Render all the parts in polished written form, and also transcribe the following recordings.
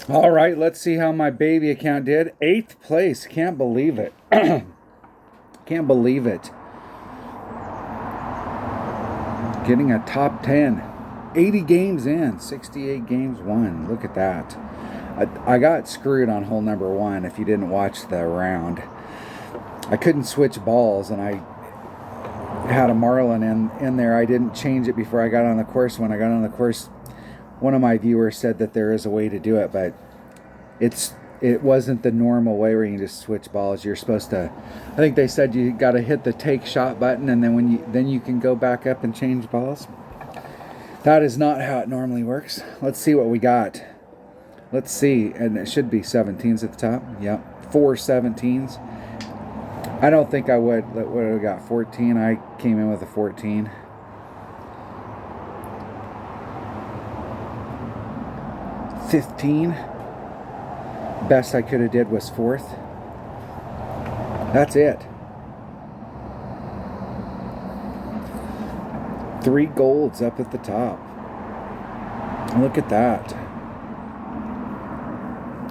All right, let's see how my baby account did. 8th place. Can't believe it. Can't believe it. Getting a top 10. 80 games in, 68 games won. Look at that. I got screwed on hole number 1 if you didn't watch the round. I couldn't switch balls, and I had a Marlin in there. I didn't change it before I got on the course. When I got on the course, one of my viewers said that there is a way to do it, but it wasn't the normal way where you can just switch balls. You're supposed to, I think they said you got to hit the take shot button, and then you can go back up and change balls. That is not how it normally works. Let's see what we got. Let's see, and it should be 17s at the top. Yep, 4 17s. I don't think I would have got 14. I came in with a 14. 15. Best I could have did was 4th. That's it. 3 golds up at the top. Look at that.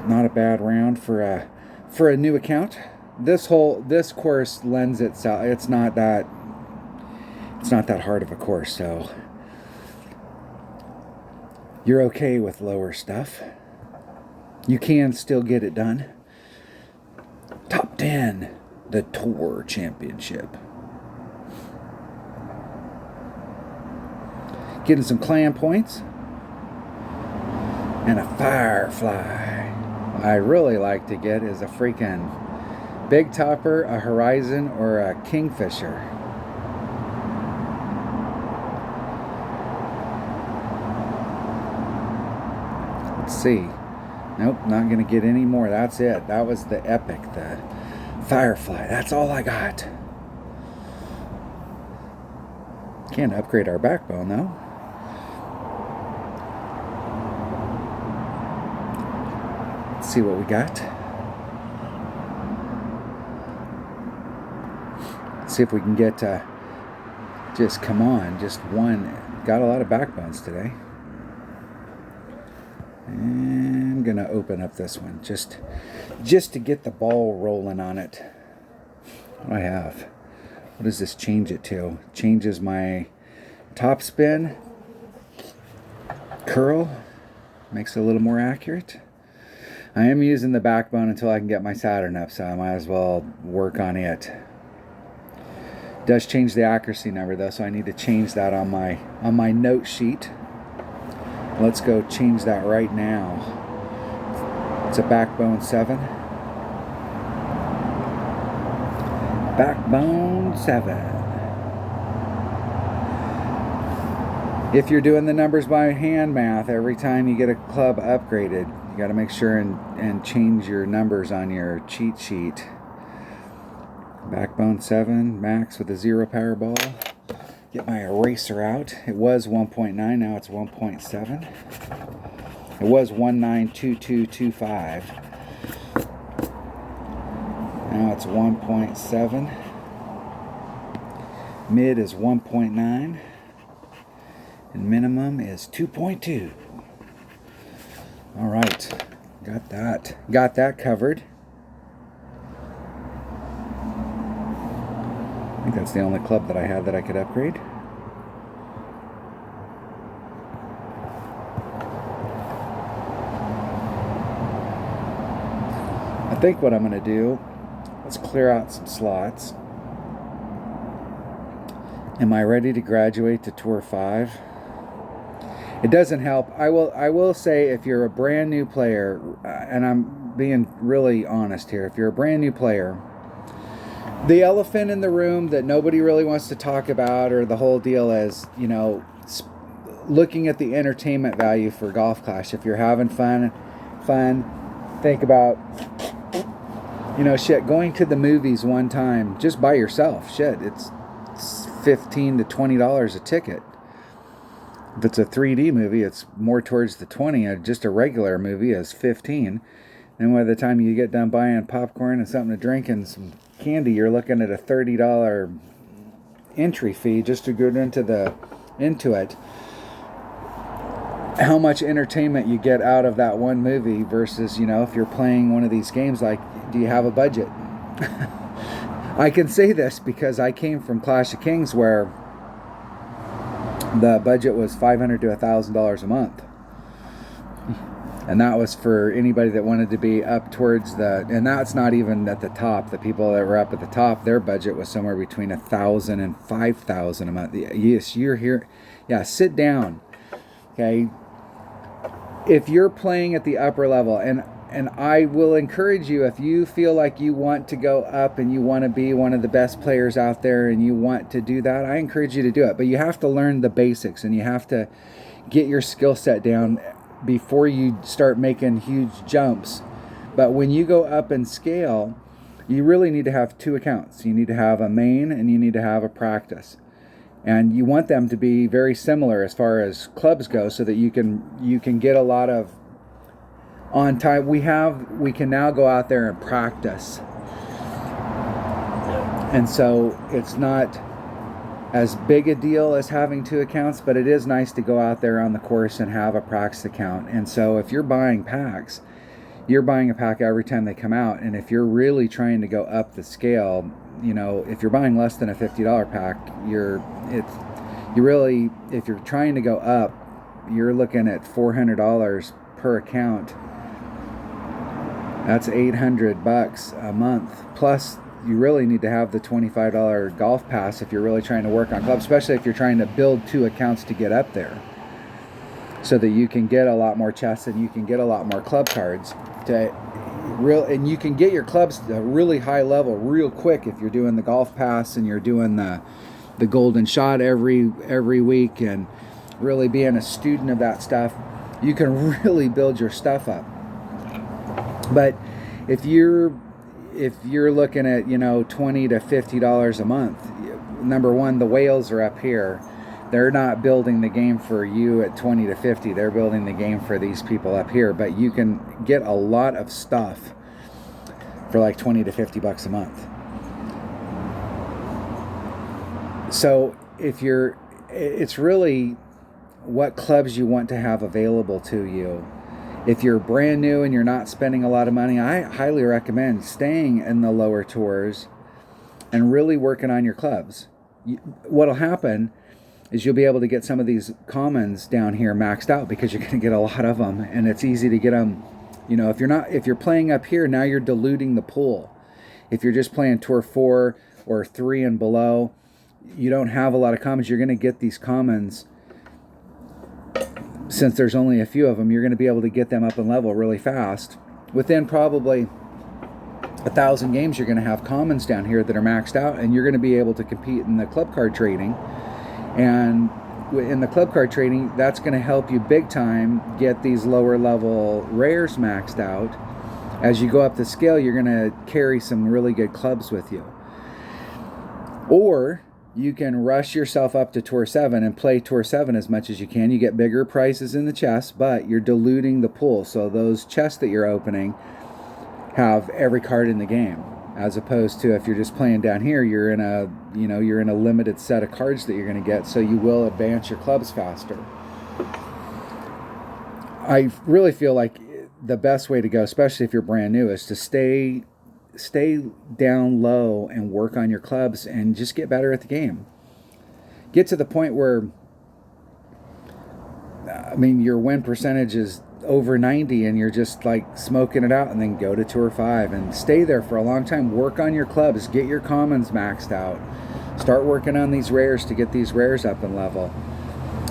Not a bad round for a new account. This course lends itself. It's not that hard of a course, so you're okay with lower stuff. You can still get it done. Top 10, the Tour Championship. Getting some clan points and a Firefly. What I really like to get is a freaking Big Topper, a Horizon, or a Kingfisher. Let's see. Nope, not going to get any more. That's it. That was the epic, the Firefly. That's all I got. Can't upgrade our backbone, though. Let's see what we got. See if we can get just come on, just one. Got a lot of backbones today. And I'm gonna open up this one just to get the ball rolling on it. What do I have? What does this change it to? Changes my top spin, curl, makes it a little more accurate. I am using the backbone until I can get my Saturn up, so I might as well work on it. Does change the accuracy number though, so I need to change that on my note sheet. Let's go change that right now. It's a backbone 7. Backbone 7. If you're doing the numbers by hand math, every time you get a club upgraded, you got to make sure and change your numbers on your cheat sheet. Backbone 7, max with a 0 power ball. Get my eraser out. It was 1.9, now it's 1.7. It was 192225. Now it's 1.7. Mid is 1.9. And minimum is 2.2. All right, got that covered. I think that's the only club that I had that I could upgrade. I think what I'm going to do, let's clear out some slots. Am I ready to graduate to Tour 5? It doesn't help. I will say, if you're a brand new player, and I'm being really honest here, if you're a brand new player, the elephant in the room that nobody really wants to talk about, or the whole deal is, looking at the entertainment value for Golf Clash. If you're having fun, think about, going to the movies one time just by yourself. It's $15 to $20 a ticket. If it's a 3D movie, it's more towards the 20. Just a regular movie is 15. And by the time you get done buying popcorn and something to drink and some candy, you're looking at a $30 entry fee just to go into it. how much entertainment you get out of that one movie versus, if you're playing one of these games, like, do you have a budget? I can say this because I came from Clash of Kings where the budget was $500 to $1,000 a month. And that was for anybody that wanted to be up towards and that's not even at the top. The people that were up at the top, their budget was somewhere between $1,000 and $5,000 a month. Yes, you're here. Yeah, sit down. Okay. If you're playing at the upper level, and I will encourage you, if you feel like you want to go up and you want to be one of the best players out there and you want to do that, I encourage you to do it. But you have to learn the basics and you have to get your skill set down before you start making huge jumps. But when you go up in scale, you really need to have two accounts. You need to have a main and you need to have a practice. And you want them to be very similar as far as clubs go so that you can get a lot of on time. We can now go out there and practice. And so it's not as big a deal as having two accounts, but it is nice to go out there on the course and have a practice account. And so if you're buying packs, you're buying a pack every time they come out. And if you're really trying to go up the scale, if you're buying less than a $50 pack, if you're trying to go up, you're looking at $400 per account. That's $800 a month. Plus, you really need to have the $25 golf pass if you're really trying to work on clubs, especially if you're trying to build two accounts to get up there, so that you can get a lot more chests and you can get a lot more club cards and you can get your clubs to a really high level real quick if you're doing the golf pass and you're doing the golden shot every week and really being a student of that stuff. You can really build your stuff up. But if you're looking at $20 to $50 a month, number one, the whales are up here. They're not building the game for you at 20 to 50. They're building the game for these people up here. But you can get a lot of stuff for like 20 to 50 bucks a month. So it's really what clubs you want to have available to you. If you're brand new and you're not spending a lot of money, I highly recommend staying in the lower tours and really working on your clubs. What'll happen is you'll be able to get some of these commons down here maxed out because you're going to get a lot of them, and it's easy to get them. If you're playing up here, now you're diluting the pool. If you're just playing Tour 4 or 3 and below, you don't have a lot of commons. You're going to get these commons. Since there's only a few of them, you're going to be able to get them up in level really fast. Within probably 1,000 games, you're going to have commons down here that are maxed out, and you're going to be able to compete in the club card trading. And in the club card trading, that's going to help you big time get these lower level rares maxed out. As you go up the scale, you're going to carry some really good clubs with you. Or you can rush yourself up to Tour 7 and play Tour 7 as much as you can. You get bigger prices in the chests, but you're diluting the pool. So those chests that you're opening have every card in the game, as opposed to if you're just playing down here, you're in a limited set of cards that you're going to get, so you will advance your clubs faster. I really feel like the best way to go, especially if you're brand new, is to stay down low and work on your clubs and just get better at the game. Get to the point where, your win percentage is over 90 and you're just like smoking it out, and then go to Tour 5 and stay there for a long time. Work on your clubs, get your commons maxed out, start working on these rares to get these rares up in level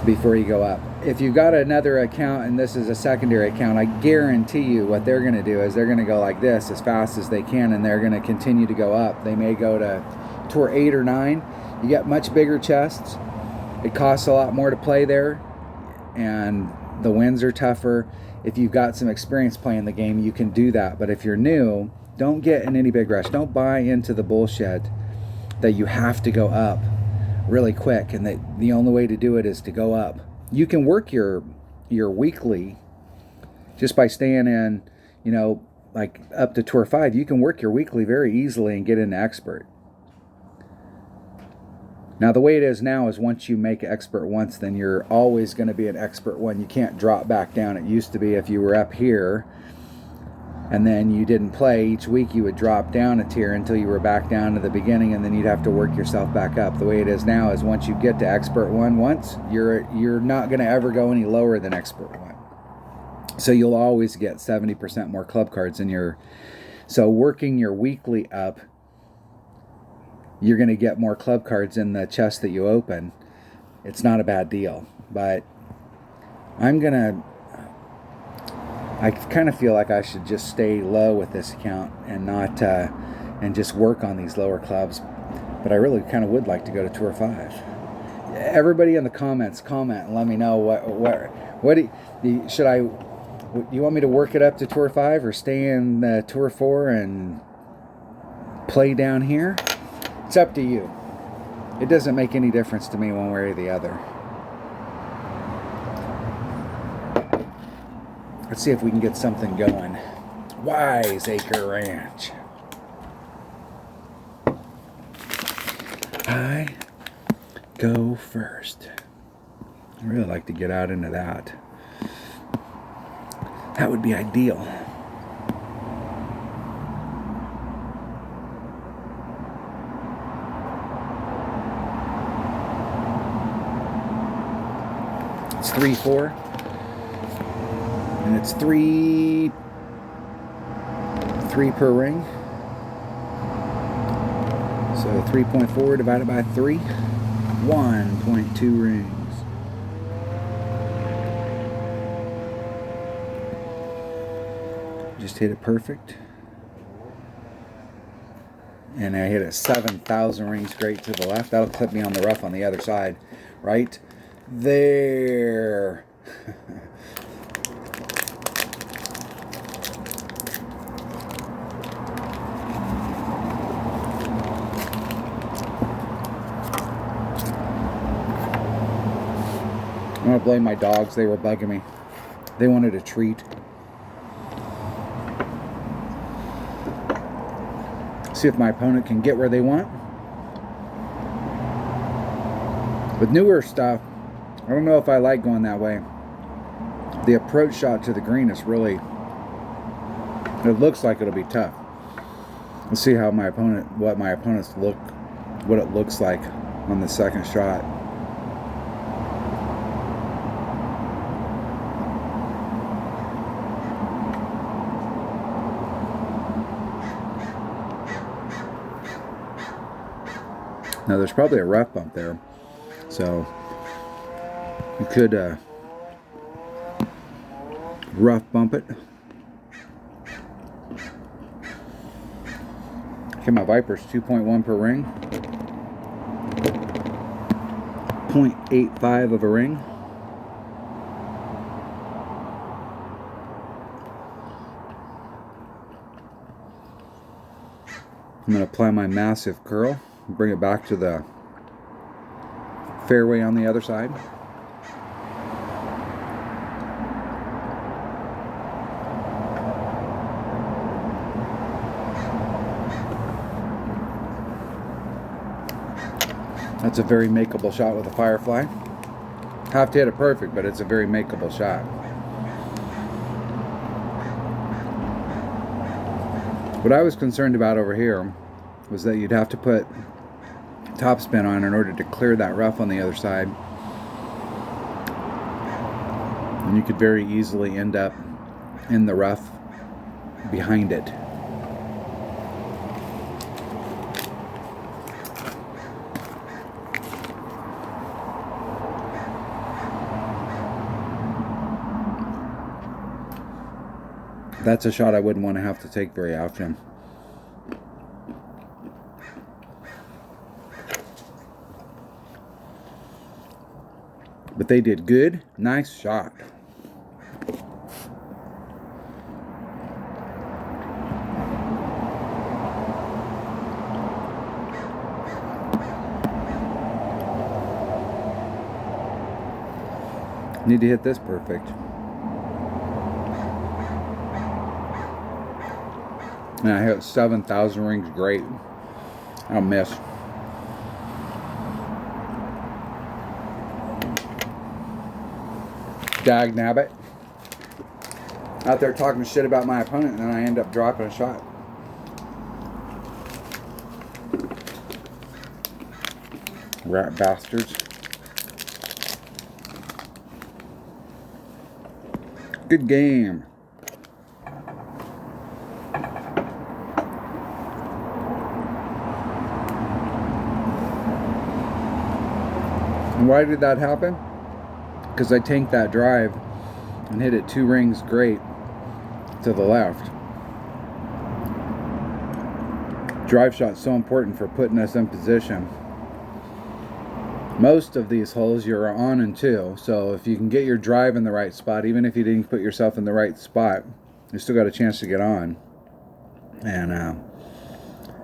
before you go up. If you've got another account and this is a secondary account, I guarantee you what they're going to do is they're going to go like this as fast as they can, and they're going to continue to go up. They may go to Tour 8 or 9. You get much bigger chests. It costs a lot more to play there, and the wins are tougher. If you've got some experience playing the game, you can do that. But if you're new, don't get in any big rush. Don't buy into the bullshit that you have to go up really quick and that the only way to do it is to go up. You can work your weekly just by staying in, like up to Tour 5. You can work your weekly very easily and get into expert. Now, the way it is now is once you make expert once, then you're always going to be an expert one. You can't drop back down. It used to be if you were up here and then you didn't play, each week you would drop down a tier until you were back down to the beginning, and then you'd have to work yourself back up. The way it is now is once you get to expert one once, you're not going to ever go any lower than expert one. So you'll always get 70% more club cards in your... So working your weekly up, you're going to get more club cards in the chest that you open. It's not a bad deal. But I kind of feel like I should just stay low with this account and not and just work on these lower clubs. But I really kind of would like to go to Tour 5. Everybody in the comments, comment and let me know what should I... Do you want me to work it up to Tour 5 or stay in Tour 4 and play down here? It's up to you. It doesn't make any difference to me one way or the other. Let's see if we can get something going. Wiseacre Ranch. I go first. I really like to get out into that. That would be ideal. It's 3-4. And it's three per ring. So 3.4 divided by 3. 1.2 rings. Just hit it perfect. And I hit a 7,000 ring straight to the left. That'll clip me on the rough on the other side. Right there. I'm going to blame my dogs. They were bugging me. They wanted a treat. See if my opponent can get where they want. With newer stuff, I don't know if I like going that way. The approach shot to the green is really... It looks like it'll be tough. Let's see how what it looks like on the second shot. Now there's probably a rough bump there, so you could rough bump it. Okay, my Viper's 2.1 per ring, 0.85 of a ring. I'm going to apply my massive curl. Bring it back to the fairway on the other side. That's a very makeable shot with a Firefly. Have to hit it perfect, but it's a very makeable shot. What I was concerned about over here was that you'd have to put topspin on in order to clear that rough on the other side, and you could very easily end up in the rough behind it. That's a shot I wouldn't want to have to take very often. But they did good. Nice shot. Need to hit this perfect. And I hit 7,000 rings great. I'll miss. Dag nabbit. Out there talking shit about my opponent, and then I end up dropping a shot. Rat bastards. Good game. And why did that happen? Because I tanked that drive and hit it 2 rings great to the left. Drive shot's so important for putting us in position. Most of these holes you're on in 2, so if you can get your drive in the right spot, even if you didn't put yourself in the right spot, you still got a chance to get on. And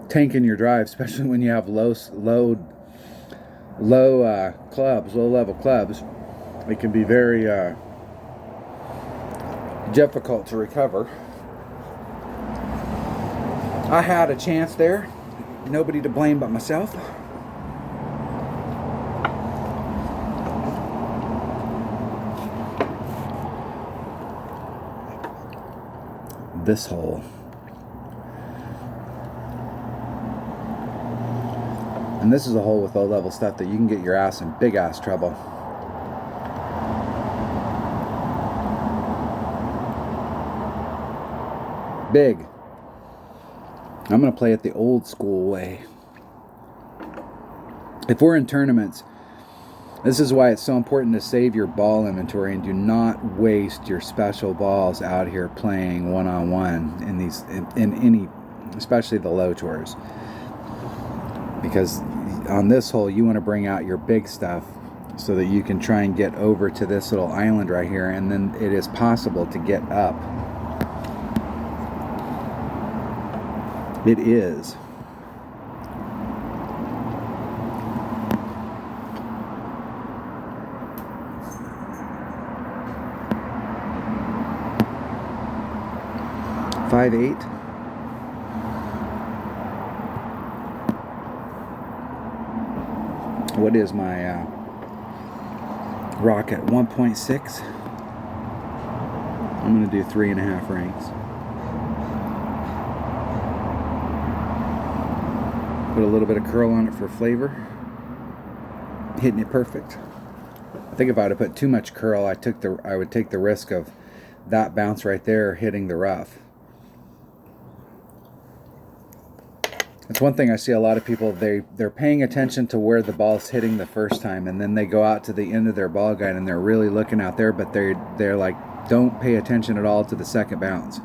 tanking your drive, especially when you have low level clubs, it can be very difficult to recover. I had a chance there, nobody to blame but myself. This hole. And this is a hole with low level stuff that you can get your ass in big ass trouble. Big. I'm going to play it the old school way. If we're in tournaments, this is why it's so important to save your ball inventory and do not waste your special balls out here playing one-on-one in any, especially the low tours. Because on this hole, you want to bring out your big stuff so that you can try and get over to this little island right here, and then it is possible to get up. It is. .58. What is my rocket? 1.6. I'm going to do 3.5 rings. Put a little bit of curl on it for flavor. Hitting it perfect. I think if I would have put too much curl, I would take the risk of that bounce right there hitting the rough. That's one thing I see a lot of people, they're paying attention to where the ball's hitting the first time, and then they go out to the end of their ball guide and they're really looking out there, but they're like, don't pay attention at all to the second bounce.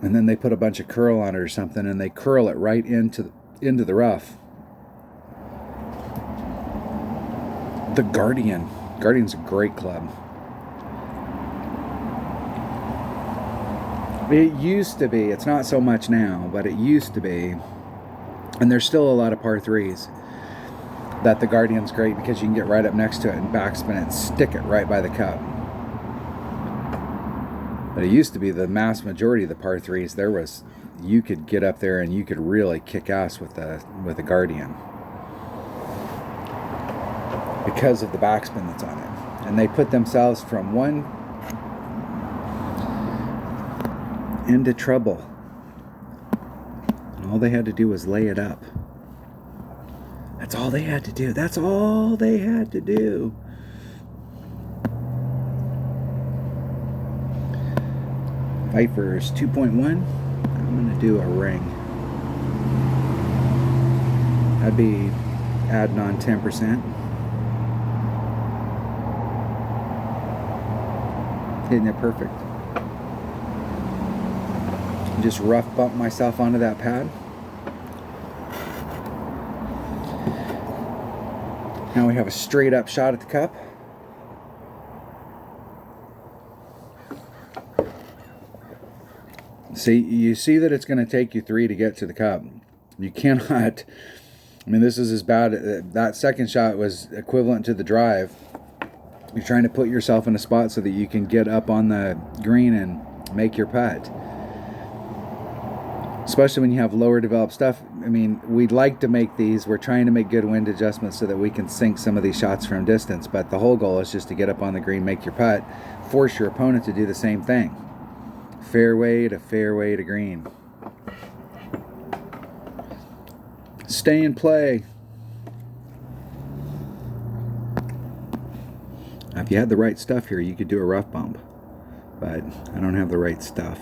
And then they put a bunch of curl on it or something, and they curl it right into the rough. The Guardian. Guardian's a great club. It used to be, it's not so much now, but it used to be, and there's still a lot of par 3s that the Guardian's great because you can get right up next to it and backspin it and stick it right by the cup. But it used to be the mass majority of the par 3s, you could get up there and you could really kick ass with the Guardian because of the backspin that's on it. And they put themselves from one into trouble. And all they had to do was lay it up. That's all they had to do. That's all they had to do. Viper's 2.1. I'm going to do a ring. I'd be adding on 10%. Hitting it perfect. Just rough bump myself onto that pad. Now we have a straight up shot at the cup. See, you see that it's going to take you 3 to get to the cup. You cannot, I mean, this is as bad. That second shot was equivalent to the drive. You're trying to put yourself in a spot so that you can get up on the green and make your putt. especially when you have lower developed stuff. I mean, we'd like to make these. We're trying to make good wind adjustments so that we can sink some of these shots from distance. But the whole goal is just to get up on the green, make your putt, force your opponent to do the same thing. Fairway to green. Stay in play. Now, if you had the right stuff here, you could do a rough bump. But I don't have the right stuff.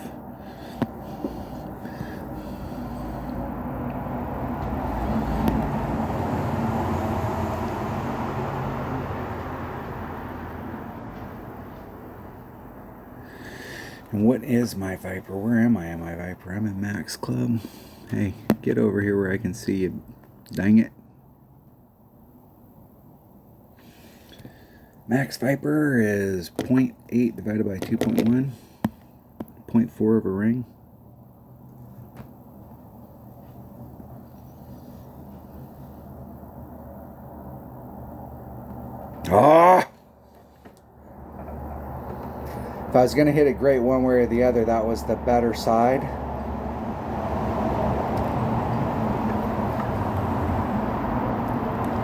And what is my Viper? Where am I in my Viper? I'm in Max Club. Hey, get over here where I can see you. Dang it. Max Viper is 0.8 divided by 2.1. 0.4 of a ring. Ah! If I was going to hit it great one way or the other, that was the better side.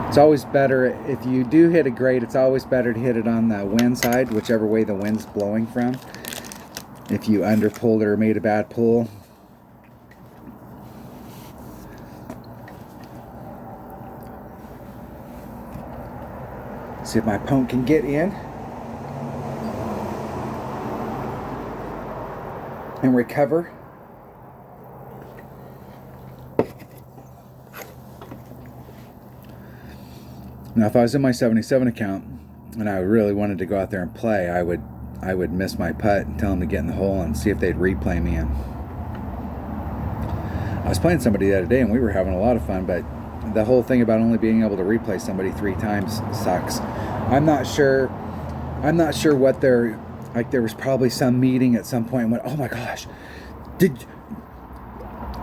It's always better, if you do hit it great, it's always better to hit it on the wind side, whichever way the wind's blowing from. If you underpulled or made a bad pull. See if my opponent can get in. And recover. Now, if I was in my 77 account and I really wanted to go out there and play, I would miss my putt and tell them to get in the hole and see if they'd replay me in. I was playing somebody the other day and we were having a lot of fun, but the whole thing about only being able to replay somebody 3 times sucks. I'm not sure what they're like. There was probably some meeting at some point and went, oh my gosh,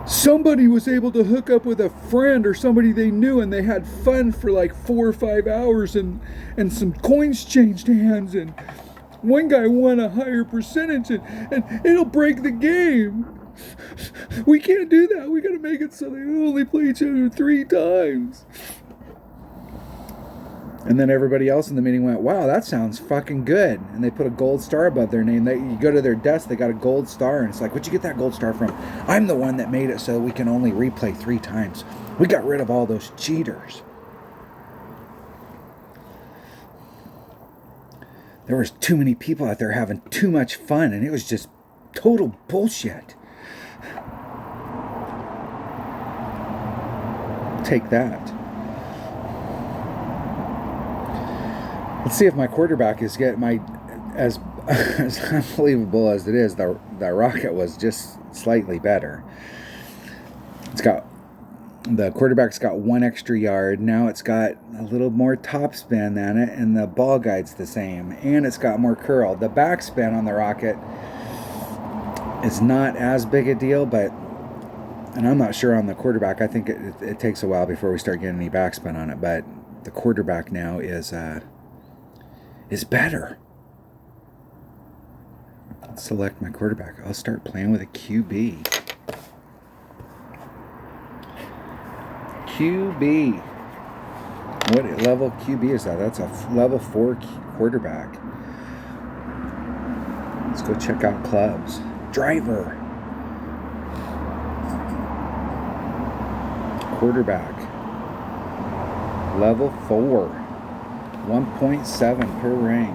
somebody was able to hook up with a friend or somebody they knew and they had fun for like 4 or 5 hours and some coins changed hands and one guy won a higher percentage and it'll break the game. We can't do that. We got to make it so they only play each other 3 times. And then everybody else in the meeting went, wow, that sounds fucking good. And they put a gold star above their name. You go to their desk, they got a gold star. And it's like, where'd you get that gold star from? I'm the one that made it so we can only replay 3 times. We got rid of all those cheaters. There was too many people out there having too much fun. And it was just total bullshit. Take that. Let's see if my quarterback is getting as unbelievable as it is. The rocket was just slightly better. The quarterback's got 1 extra yard. Now it's got a little more top spin than it, and the ball guide's the same, and it's got more curl. The backspin on the rocket is not as big a deal, and I'm not sure on the quarterback. I think it takes a while before we start getting any backspin on it, but the quarterback now is better. Let's select my quarterback. I'll start playing with a QB. QB. What level QB is that? That's a level 4 quarterback. Let's go check out clubs. Driver. Quarterback. Level 4. 1.7 per ring.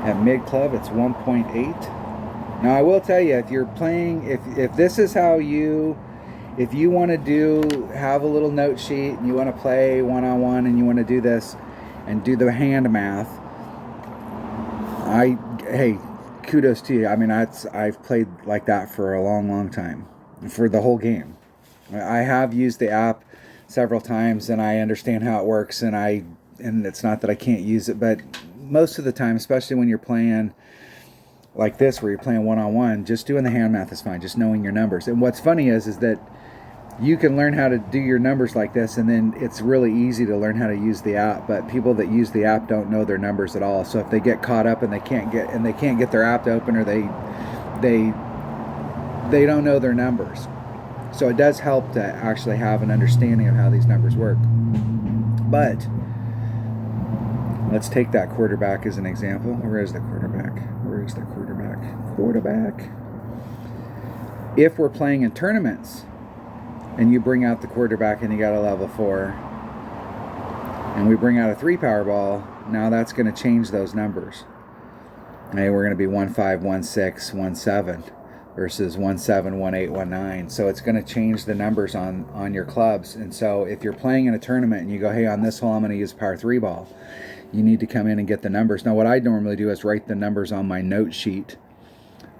At mid club, it's 1.8. Now, I will tell you, if you're playing, if this is how if you want to have a little note sheet and you want to play one-on-one and you want to do this and do the hand math, hey, kudos to you. I mean, I've played like that for a long, long time, for the whole game. I have used the app several times and I understand how it works, and it's not that I can't use it, but most of the time, especially when you're playing like this where you're playing one-on-one, just doing the hand math is fine, just knowing your numbers. And what's funny is that you can learn how to do your numbers like this, and then it's really easy to learn how to use the app, but people that use the app don't know their numbers at all. So if they get caught up and they can't get their app to open, or they they don't know their numbers. So it does help to actually have an understanding of how these numbers work. But let's take that quarterback as an example. Where is the quarterback? Where is the quarterback? Quarterback. If we're playing in tournaments and you bring out the quarterback and you got a level 4, and we bring out a 3 Powerball, now that's going to change those numbers. Okay, we're going to be 1, 5, 1, 6, 1, 7 versus 1, 7, 1, 8, 1, 9. So it's going to change the numbers on your clubs. And so if you're playing in a tournament and you go, hey, on this hole I'm going to use Power 3 ball, you need to come in and get the numbers. Now what I normally do is write the numbers on my note sheet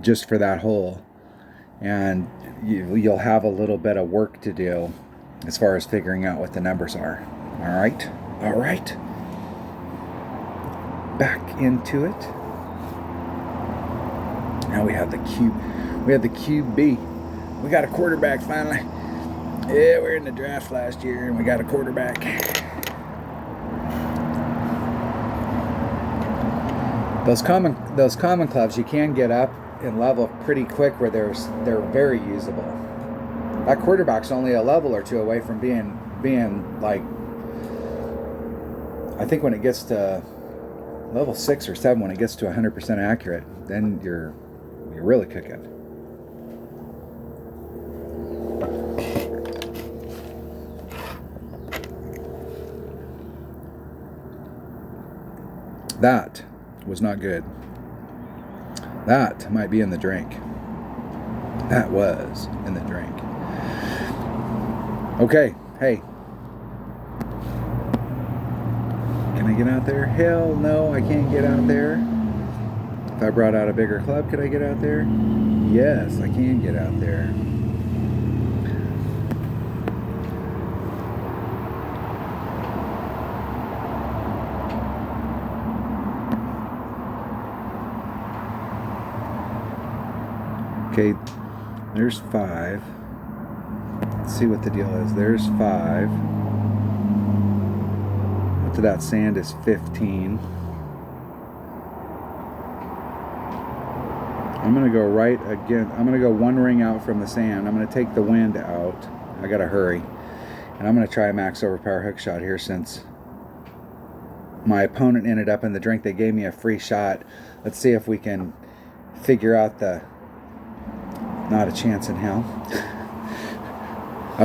just for that hole. And you'll have a little bit of work to do as far as figuring out what the numbers are. All right. Back into it. Now we have the QB. We got a quarterback finally. Yeah, we were in the draft last year and we got a quarterback. Those common clubs you can get up in level pretty quick where they're very usable. That quarterback's only a level or two away from being like, I think when it gets to level 6 or 7, when it gets to 100% accurate, then you're really cooking. That was not good. That might be in the drink. That was in the drink. Okay, hey. Can I get out there? Hell no, I can't get out there. If I brought out a bigger club, could I get out there? Yes, I can get out there. Okay, there's 5. Let's see what the deal is. There's 5. Up to that sand is 15. I'm going to go right again. I'm going to go 1 ring out from the sand. I'm going to take the wind out. I got to hurry. And I'm going to try a max overpower hook shot here since my opponent ended up in the drink. They gave me a free shot. Let's see if we can figure out the... Not a chance in hell. I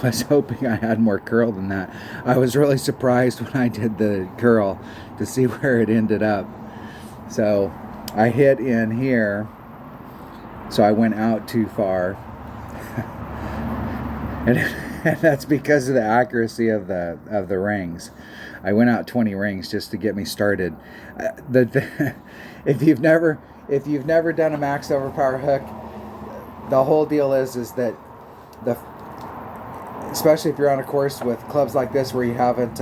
was hoping I had more curl than that. I was really surprised when I did the curl to see where it ended up. So I hit in here, so I went out too far. and that's because of the accuracy of the rings. I went out 20 rings just to get me started. If you've never done a max overpower hook, the whole deal is that especially if you're on a course with clubs like this where you haven't,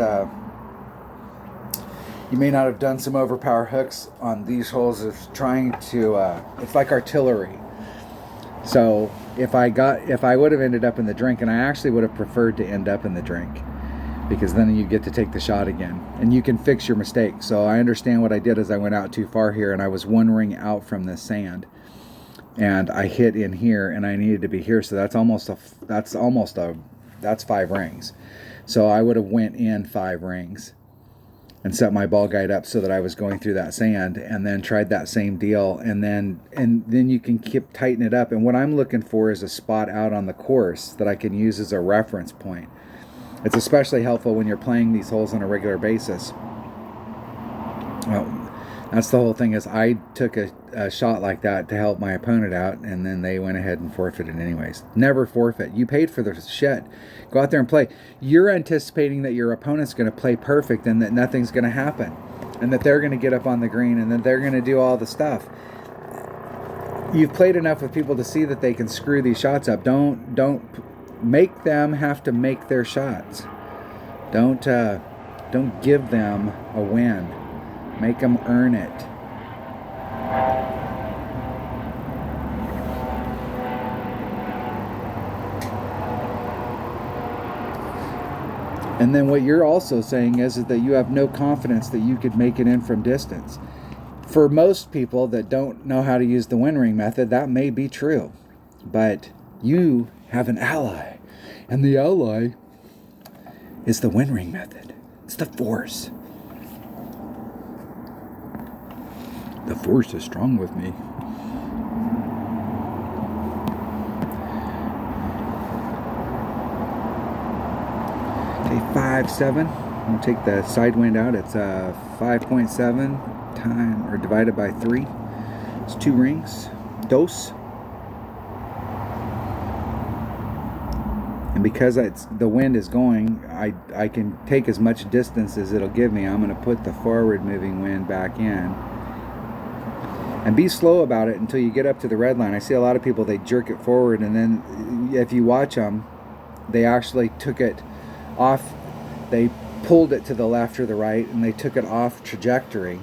you may not have done some overpower hooks on these holes. It's trying to, it's like artillery. So if I would have ended up in the drink, and I actually would have preferred to end up in the drink, because then you get to take the shot again and you can fix your mistake. So I understand what I did is I went out too far here and I was 1 ring out from this sand. And I hit in here, and I needed to be here, so that's 5 rings. So I would have went in 5 rings and set my ball guide up so that I was going through that sand, and then tried that same deal, and then you can tighten it up. And what I'm looking for is a spot out on the course that I can use as a reference point. It's especially helpful when you're playing these holes on a regular basis. Well, that's the whole thing, is I took a shot like that to help my opponent out, and then they went ahead and forfeited anyways. Never forfeit. You paid for the shit. Go out there and play. You're anticipating that your opponent's going to play perfect and that nothing's going to happen, and that they're going to get up on the green and that they're going to do all the stuff. You've played enough with people to see that they can screw these shots up. Don't make them have to make their shots. Don't give them a win. Make them earn it. And then what you're also saying is that you have no confidence that you could make it in from distance. For most people that don't know how to use the wind ring method, that may be true. But you have an ally, and the ally is the wind ring method. It's the force. The force is strong with me. Okay, 5.7. I'm going to take the side wind out. It's 5.7 time or divided by 3. It's 2 rings. Dose. And because the wind is going, I can take as much distance as it'll give me. I'm going to put the forward moving wind back in. And be slow about it until you get up to the red line. I see a lot of people, they jerk it forward, and then if you watch them, they actually took it off. They pulled it to the left or the right, and they took it off trajectory.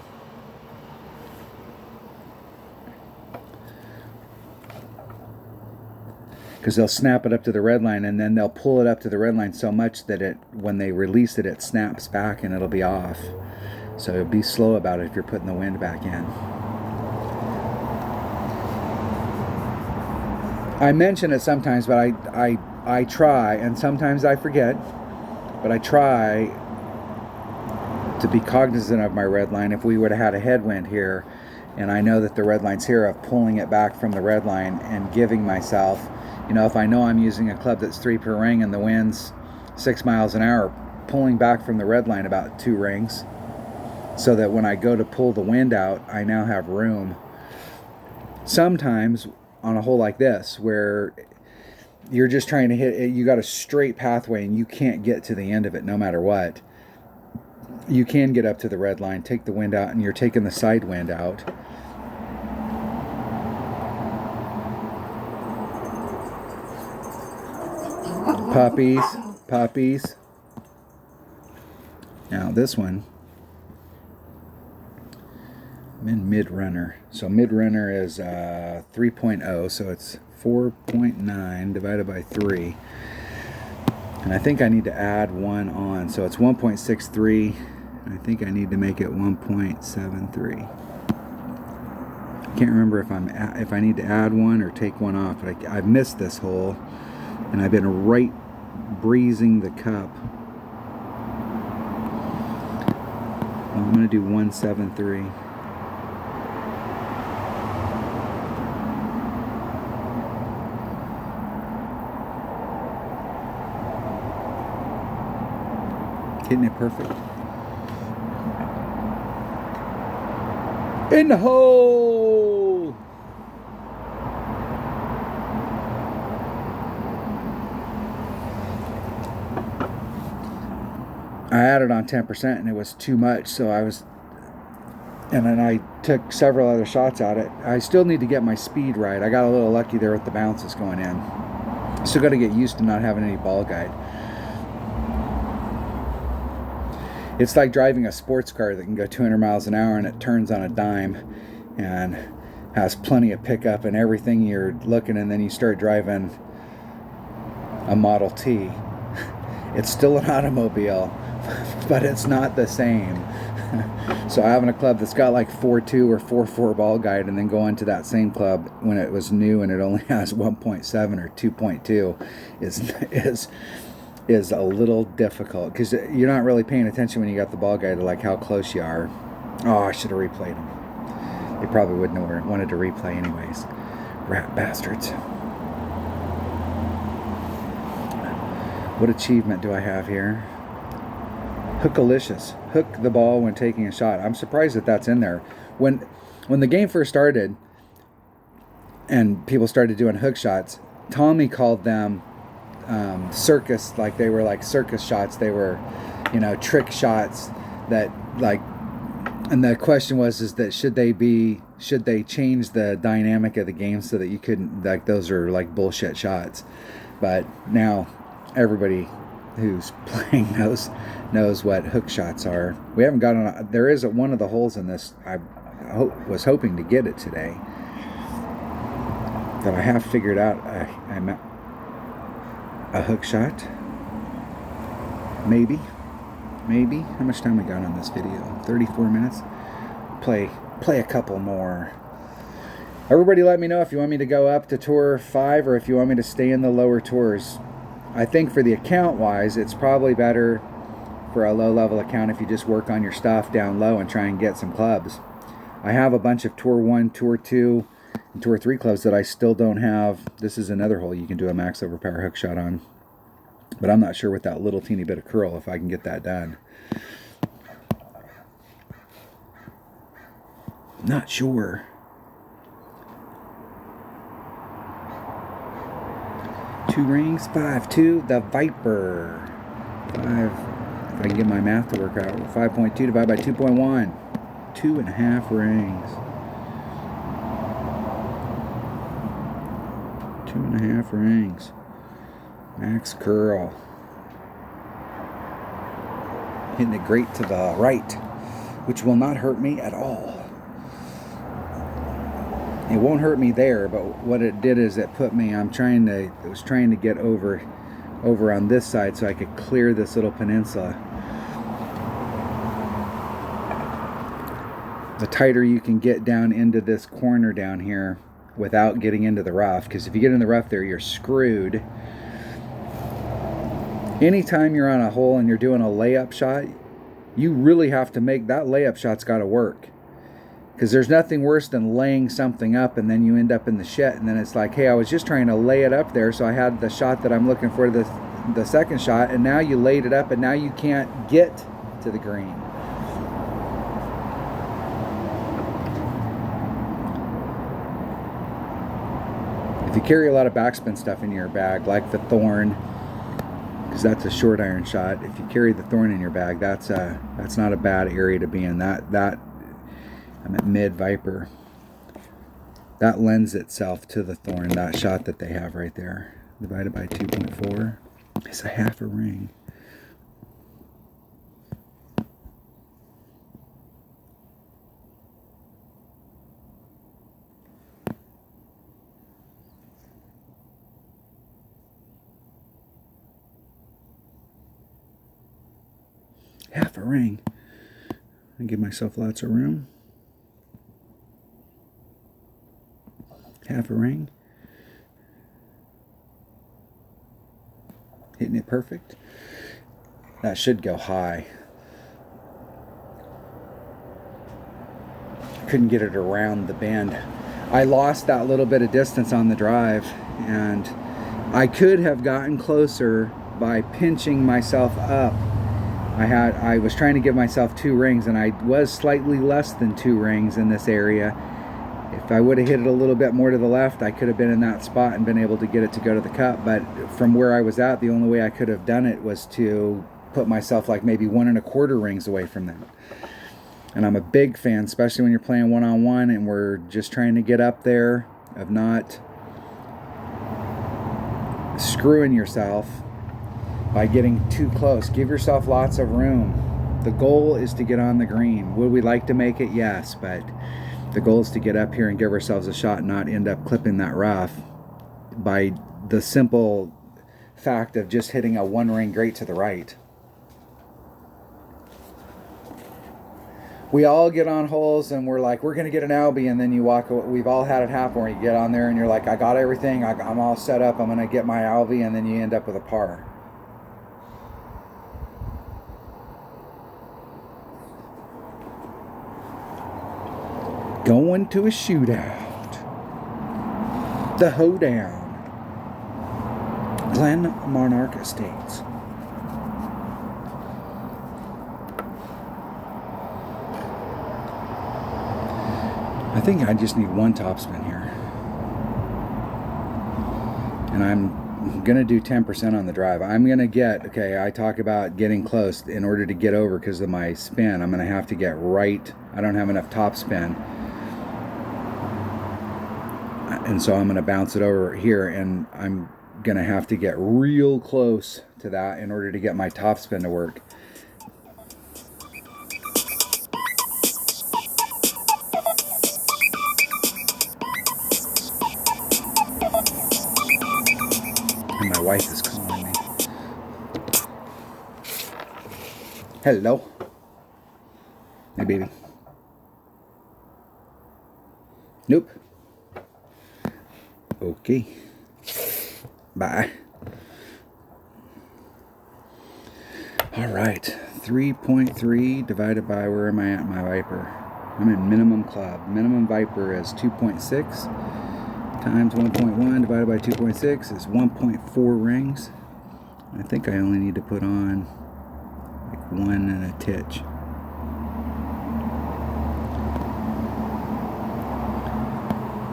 Because they'll snap it up to the red line, and then they'll pull it up to the red line so much that when they release it, it snaps back and it'll be off. So be slow about it if you're putting the wind back in. I mention it sometimes, but I try, and sometimes I forget, but I try to be cognizant of my red line. If we would have had a headwind here, and I know that the red line's here, of pulling it back from the red line and giving myself, if I know I'm using a club that's 3 per ring and the wind's 6 miles an hour, pulling back from the red line about 2 rings, so that when I go to pull the wind out, I now have room. Sometimes on a hole like this, where you're just trying to hit it, you got a straight pathway and you can't get to the end of it no matter what, you can get up to the red line, take the wind out, and you're taking the side wind out. Puppies. Now this one, I'm in mid runner. So mid runner is 3.0, so it's 4.9 divided by 3. And I think I need to add 1 on, so it's 1.63. I think I need to make it 1.73. I can't remember if I need to add 1 or take 1 off, but I've missed this hole, and I've been right breezing the cup. Well, I'm going to do 1.73. Hitting it perfect. In the hole! I added on 10% and it was too much, so and then I took several other shots at it. I still need to get my speed right. I got a little lucky there with the bounces going in. Still got to get used to not having any ball guide. It's like driving a sports car that can go 200 miles an hour and it turns on a dime and has plenty of pickup and everything you're looking, and then you start driving a Model T. It's still an automobile, but it's not the same. So having a club that's got like 4.2 or 4.4 ball guide, and then going to that same club when it was new and it only has 1.7 or 2.2 is a little difficult, because you're not really paying attention when you got the ball guide to like how close you are. Oh, I should have replayed them. They probably wouldn't have wanted to replay anyways. Rat bastards. What achievement do I have here? Hookalicious. Hook the ball when taking a shot. I'm surprised that that's in there. When the game first started and people started doing hook shots, Tommy called them circus, like they were like circus shots. They were, trick shots that like, and the question is that should they change the dynamic of the game so that you couldn't, like, those are like bullshit shots. But now everybody who's playing knows what hook shots are. We haven't gotten, there is one of the holes in this, I was hoping to get it today, that I have figured out a hook shot. Maybe. How much time we got on this video? 34 minutes. Play a couple more. Everybody let me know if you want me to go up to tour 5 or if you want me to stay in the lower tours. I think for the account wise, it's probably better for a low level account if you just work on your stuff down low and try and get some clubs. I have a bunch of Tour 1, Tour 2, and Tour 3 clubs that I still don't have. This is another hole you can do a max overpower hook shot on. But I'm not sure with that little teeny bit of curl if I can get that done. Not sure. 2 rings, 5-2, the Viper. 5, if I can get my math to work out, 5.2 divided by 2.1. 2.5 rings. 2.5 rings. Max curl. Hitting it great to the right, which will not hurt me at all. It won't hurt me there, but what it did is it put me, it was trying to get over on this side so I could clear this little peninsula. The tighter you can get down into this corner down here without getting into the rough, because if you get in the rough there, you're screwed. Anytime you're on a hole and you're doing a layup shot, you really have to make that layup shot's got to work. Because there's nothing worse than laying something up and then you end up in the shit, and then it's like, hey, I was just trying to lay it up there so I had the shot that I'm looking for, the second shot, and now you laid it up and now you can't get to the green. If you carry a lot of backspin stuff in your bag, like the Thorn, because that's a short iron shot, if you carry the Thorn in your bag, that's not a bad area to be in. I'm at mid Viper. That lends itself to the Thorn, that shot that they have right there. Divided by 2.4. It's a half a ring. Half a ring. I give myself lots of room. Half a ring. Hitting it perfect. That should go high. Couldn't get it around the bend. I lost that little bit of distance on the drive, and I could have gotten closer by pinching myself up. I was trying to give myself 2 rings, and I was slightly less than 2 rings in this area. If I would have hit it a little bit more to the left, I could have been in that spot and been able to get it to go to the cup. But from where I was at, the only way I could have done it was to put myself like maybe 1 1/4 rings away from that. And I'm a big fan, especially when you're playing one-on-one and we're just trying to get up there, of not screwing yourself by getting too close. Give yourself lots of room. The goal is to get on the green. Would we like to make it? Yes, but the goal is to get up here and give ourselves a shot and not end up clipping that rough by the simple fact of just hitting a 1 ring great to the right. We all get on holes and we're like, we're going to get an Albie, and then you walk away. We've all had it happen where you get on there and you're like, I got everything. I'm all set up. I'm going to get my Albie, and then you end up with a par. Going to a shootout. The Hoedown. Glen Monarch Estates. I think I just need 1 topspin here. And I'm going to do 10% on the drive. I'm going to get, okay, I talk about getting close. In order to get over because of my spin, I'm going to have to get right. I don't have enough topspin. And so I'm going to bounce it over here, and I'm going to have to get real close to that in order to get my topspin to work. And my wife is calling me. Hello. Hey, baby. Nope. Okay. Bye. All right. 3.3 divided by, where am I at my Viper? I'm in minimum club. Minimum Viper is 2.6 times 1.1 divided by 2.6 is 1.4 rings. I think I only need to put on like 1 and a titch.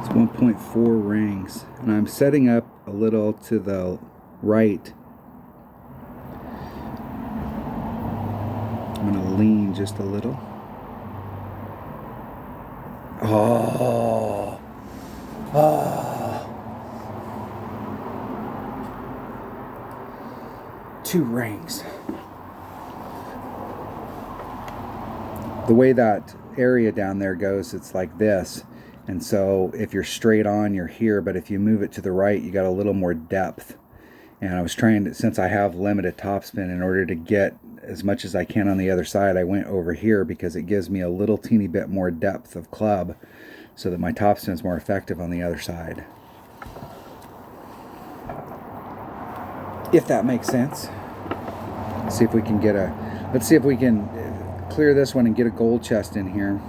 It's 1.4 rings. And I'm setting up a little to the right. I'm going to lean just a little. Oh. 2 rings. The way that area down there goes, it's like this. And so if you're straight on, you're here. But if you move it to the right, you got a little more depth. And I was trying to, since I have limited topspin, in order to get as much as I can on the other side, I went over here because it gives me a little teeny bit more depth of club so that my topspin is more effective on the other side. If that makes sense. Let's see if we can get a, let's see if we can clear this one and get a gold chest in here.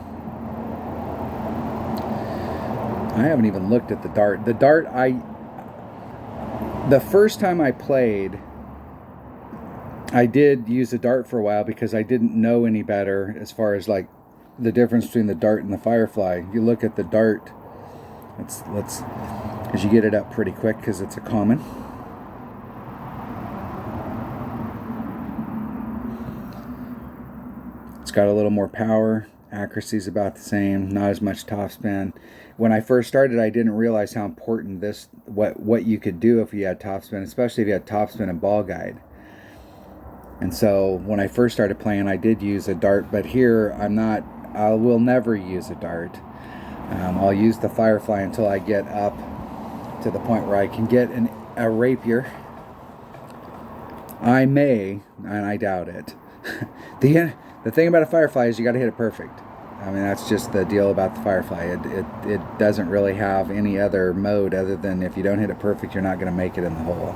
I haven't even looked at the dart. The dart, the first time I played, I did use a dart for a while because I didn't know any better as far as like the difference between the dart and the Firefly. You look at the dart, let's as you get it up pretty quick because it's a common. It's got a little more power. Accuracy's about the same, not as much topspin. When I first started, I didn't realize how important this, what you could do if you had topspin, especially if you had topspin and ball guide. And so when I first started playing, I did use a dart, but here I will never use a dart. I'll use the Firefly until I get up to the point where I can get a rapier. I may, and I doubt it. The thing about a Firefly is you got to hit it perfect. I mean, that's just the deal about the Firefly. It doesn't really have any other mode other than if you don't hit it perfect, you're not going to make it in the hole.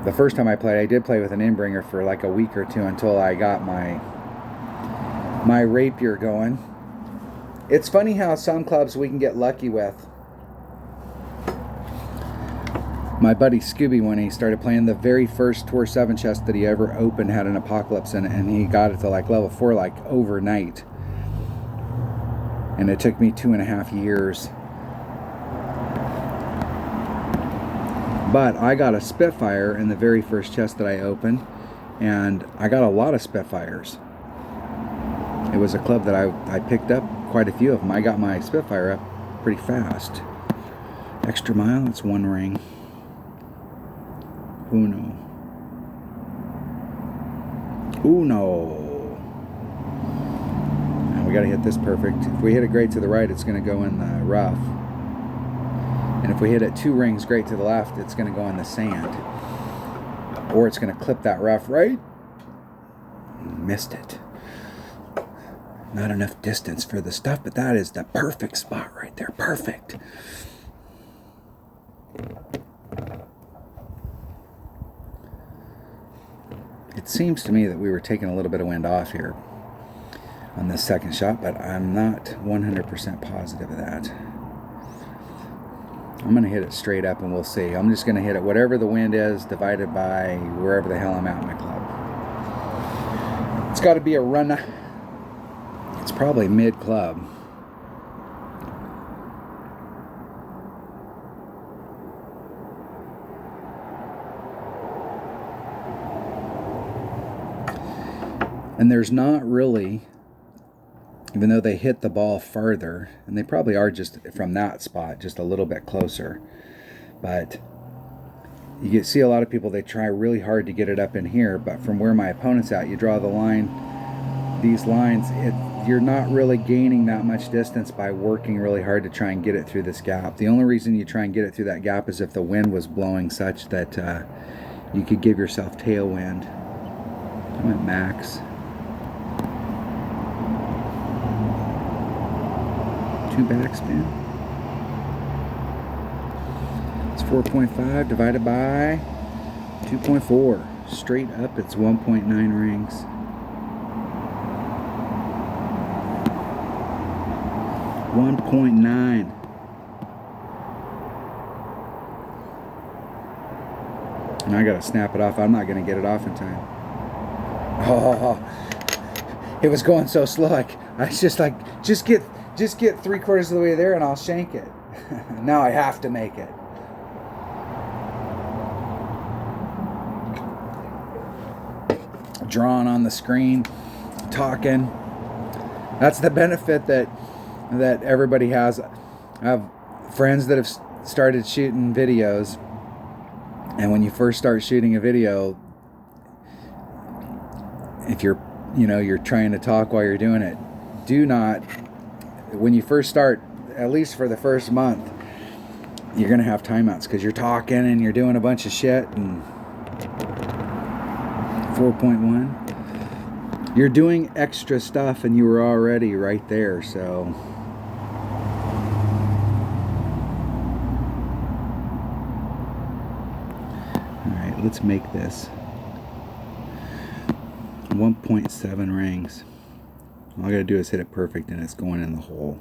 The first time I played, I did play with an inbringer for like a week or two until I got my rapier going. It's funny how some clubs we can get lucky with. My buddy Scooby, when he started playing, the very first Tour 7 chest that he ever opened had an Apocalypse in it, and he got it to like level 4 like overnight. And it took me 2.5 years. But I got a Spitfire in the very first chest that I opened, and I got a lot of Spitfires. It was a club that I picked up quite a few of them. I got my Spitfire up pretty fast. Extra mile, it's 1 ring. Uno. Now we gotta hit this perfect. If we hit it great to the right, it's gonna go in the rough. And if we hit it 2 rings great to the left, it's gonna go in the sand. Or it's gonna clip that rough right. Missed it. Not enough distance for the stuff, but that is the perfect spot right there. Perfect. It seems to me that we were taking a little bit of wind off here on this second shot, but I'm not 100% positive of that. I'm going to hit it straight up and we'll see. I'm just going to hit it whatever the wind is divided by wherever the hell I'm at in my club. It's got to be a run. It's probably mid club. And there's not really, even though they hit the ball farther, and they probably are just from that spot, just a little bit closer. But you can see a lot of people, they try really hard to get it up in here, but from where my opponent's at, you draw the line, these lines, you're not really gaining that much distance by working really hard to try and get it through this gap. The only reason you try and get it through that gap is if the wind was blowing such that you could give yourself tailwind. I'm at max. 2 backspin. 4.5 divided by 2.4. Straight up, it's 1.9 rings. $1.9. And I gotta snap it off. I'm not gonna get it off in time. Oh, it was going so slow. I was just like, just get 3/4 of the way there, and I'll shank it. Now I have to make it. Drawing on the screen, talking. That's the benefit that everybody has. I have friends that have started shooting videos, and when you first start shooting a video, if you're trying to talk while you're doing it, do not, when you first start, at least for the first month, you're gonna have timeouts because you're talking and you're doing a bunch of shit. And 4.1, you're doing extra stuff and you were already right there. So all right, let's make this 1.7 rings. All I gotta do is hit it perfect and it's going in the hole.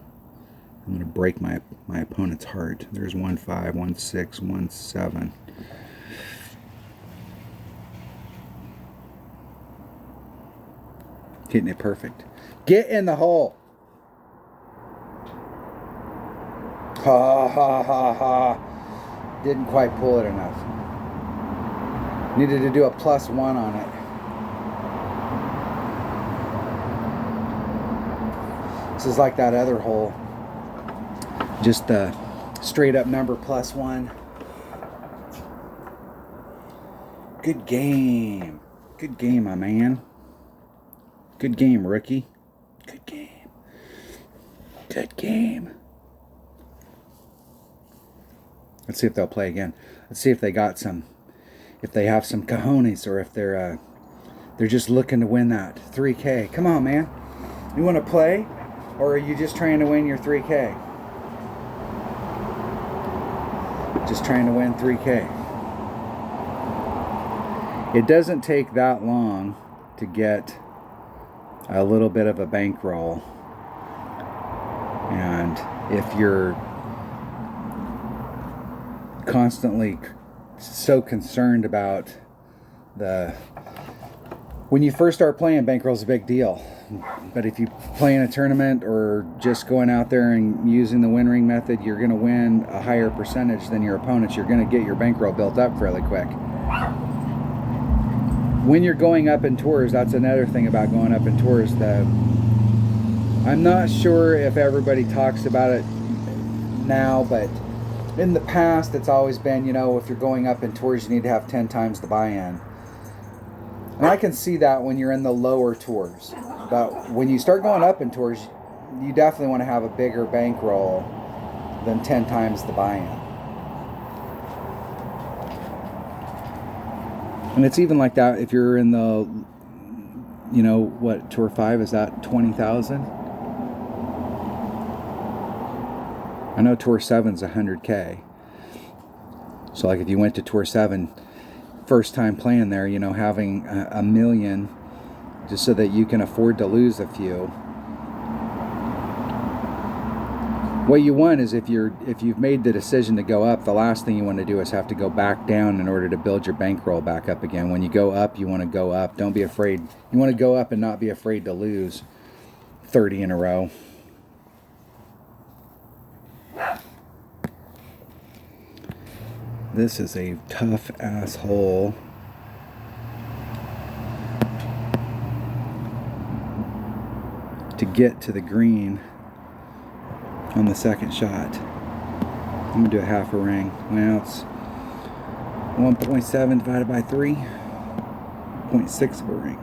I'm gonna break my opponent's heart. There's 1.5, 1.6, 1.7. Hitting it perfect. Get in the hole. Ha ha ha ha. Didn't quite pull it enough. Needed to do a +1 on it. This is like that other hole. Just the straight up number +1. Good game. Good game, my man. Good game, rookie. Good game. Good game. Let's see if they'll play again. Let's see if they got some, if they have some cojones, or if they're just looking to win that 3K. Come on, man. You want to play, or are you just trying to win your 3K? Just trying to win 3K. It doesn't take that long to get a little bit of a bankroll, and if you're constantly so concerned about when you first start playing, bankroll's a big deal, but if you play in a tournament or just going out there and using the win ring method, you're going to win a higher percentage than your opponents. You're going to get your bankroll built up fairly quick. When you're going up in tours, that's another thing about going up in tours. I'm not sure if everybody talks about it now, but in the past, it's always been, if you're going up in tours, you need to have 10 times the buy-in. And I can see that when you're in the lower tours. But when you start going up in tours, you definitely want to have a bigger bankroll than 10 times the buy-in. And it's even like that if you're in the, what, Tour 5, is that 20,000? I know Tour 7's 100K. So like if you went to Tour 7, first time playing there, having $1 million just so that you can afford to lose a few. What you want is if you've made the decision to go up, the last thing you want to do is have to go back down in order to build your bankroll back up again. When you go up, you want to go up. Don't be afraid. You want to go up and not be afraid to lose 30 in a row. This is a tough ass hole. To get to the green on the second shot. I'm going to do a half a ring. Well, it's 1.7 divided by 3. 0.6 of a ring.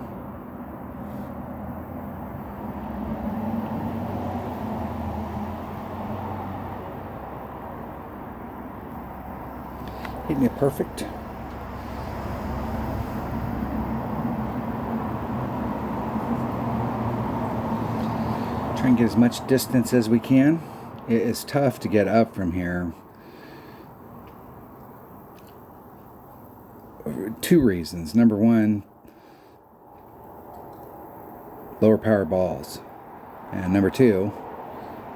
Hitting it perfect. Try and get as much distance as we can. It is tough to get up from here. two reasons. Number one, lower power balls, and number two,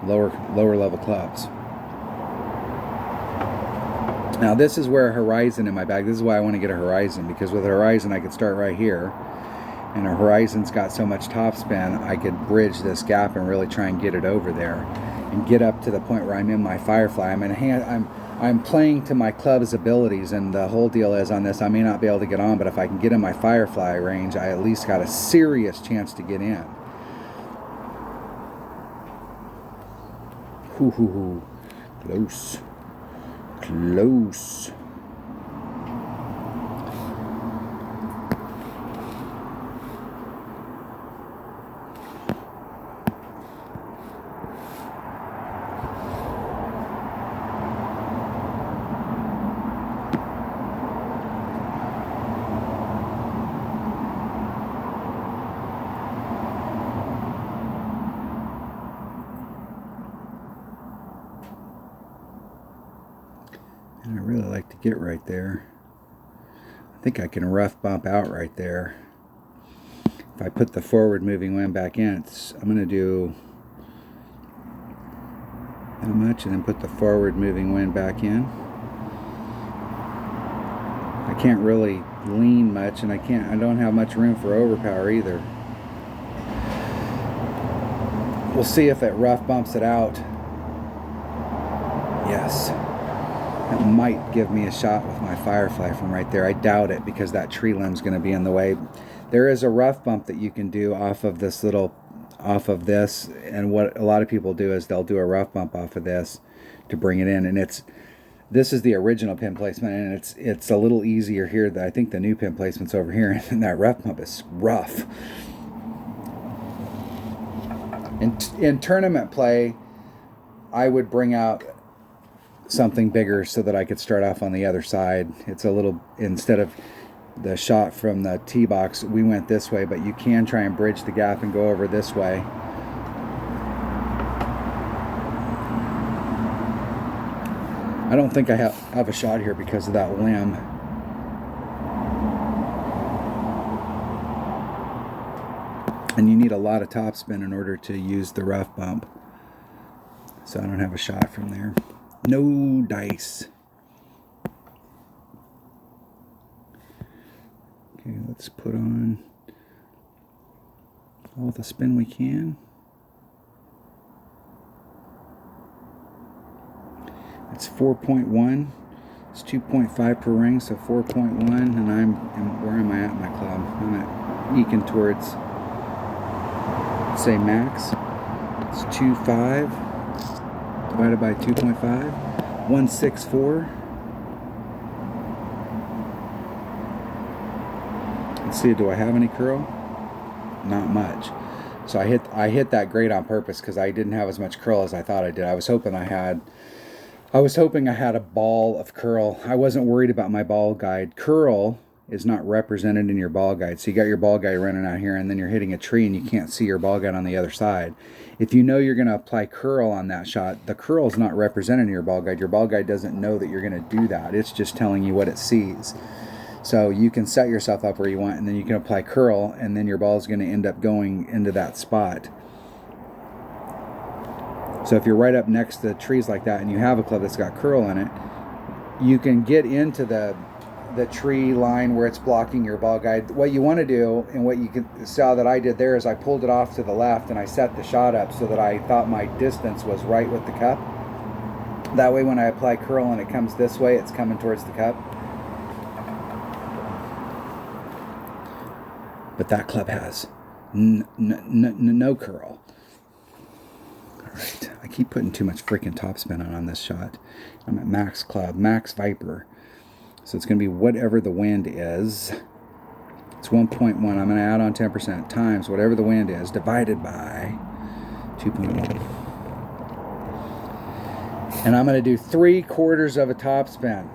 lower level clubs. Now this is where a Horizon in my bag. This is why I want to get a Horizon, because with a Horizon I could start right here, and a Horizon's got so much topspin I could bridge this gap and really try and get it over there and get up to the point where I'm in my Firefly. I'm playing to my club's abilities, and the whole deal is on this I may not be able to get on, but if I can get in my Firefly range, I at least got a serious chance to get in. Hoo. Close. Close. And I really like to get right there. I think I can rough bump out right there. If I put the forward moving wind back in, I'm going to do that much and then put the forward moving wind back in. I can't really lean much, and I don't have much room for overpower either. We'll see if it rough bumps it out. Yes. It might give me a shot with my Firefly from right there. I doubt it, because that tree limb's going to be in the way. There is a rough bump that you can do off of this, and what a lot of people do is they'll do a rough bump off of this to bring it in, and this is the original pin placement, and it's a little easier here. I think the new pin placement's over here, and that rough bump is rough. In tournament play, I would bring out something bigger so that I could start off on the other side. It's a little, instead of the shot from the tee box, we went this way, but you can try and bridge the gap and go over this way. I don't think I have a shot here because of that limb. And you need a lot of topspin in order to use the rough bump. So I don't have a shot from there. No dice. Okay, let's put on all the spin we can. It's 4.1. It's 2.5 per ring, so 4.1. And where am I at in my club? I'm at eking towards, say, max. It's 2.5 divided by 2.5. 164. Let's see, do I have any curl? Not much. So I hit that grade on purpose because I didn't have as much curl as I thought I did. I was hoping I had a ball of curl. I wasn't worried about my ball guide. Curl is not represented in your ball guide. So you got your ball guide running out here, and then you're hitting a tree and you can't see your ball guide on the other side. If you know you're going to apply curl on that shot, the curl is not represented in your ball guide. Your ball guide doesn't know that you're going to do that. It's just telling you what it sees. So you can set yourself up where you want, and then you can apply curl, and then your ball is going to end up going into that spot. So if you're right up next to trees like that and you have a club that's got curl in it, you can get into the tree line where it's blocking your ball guide. What you want to do, and what you saw that I did there, is I pulled it off to the left and I set the shot up so that I thought my distance was right with the cup. That way when I apply curl and it comes this way, it's coming towards the cup. But that club has no curl. Alright, I keep putting too much freaking topspin on this shot. I'm at max club, max Viper. So it's going to be whatever the wind is. It's 1.1. I'm going to add on 10% times whatever the wind is divided by 2.1. And I'm going to do 3/4 of a topspin.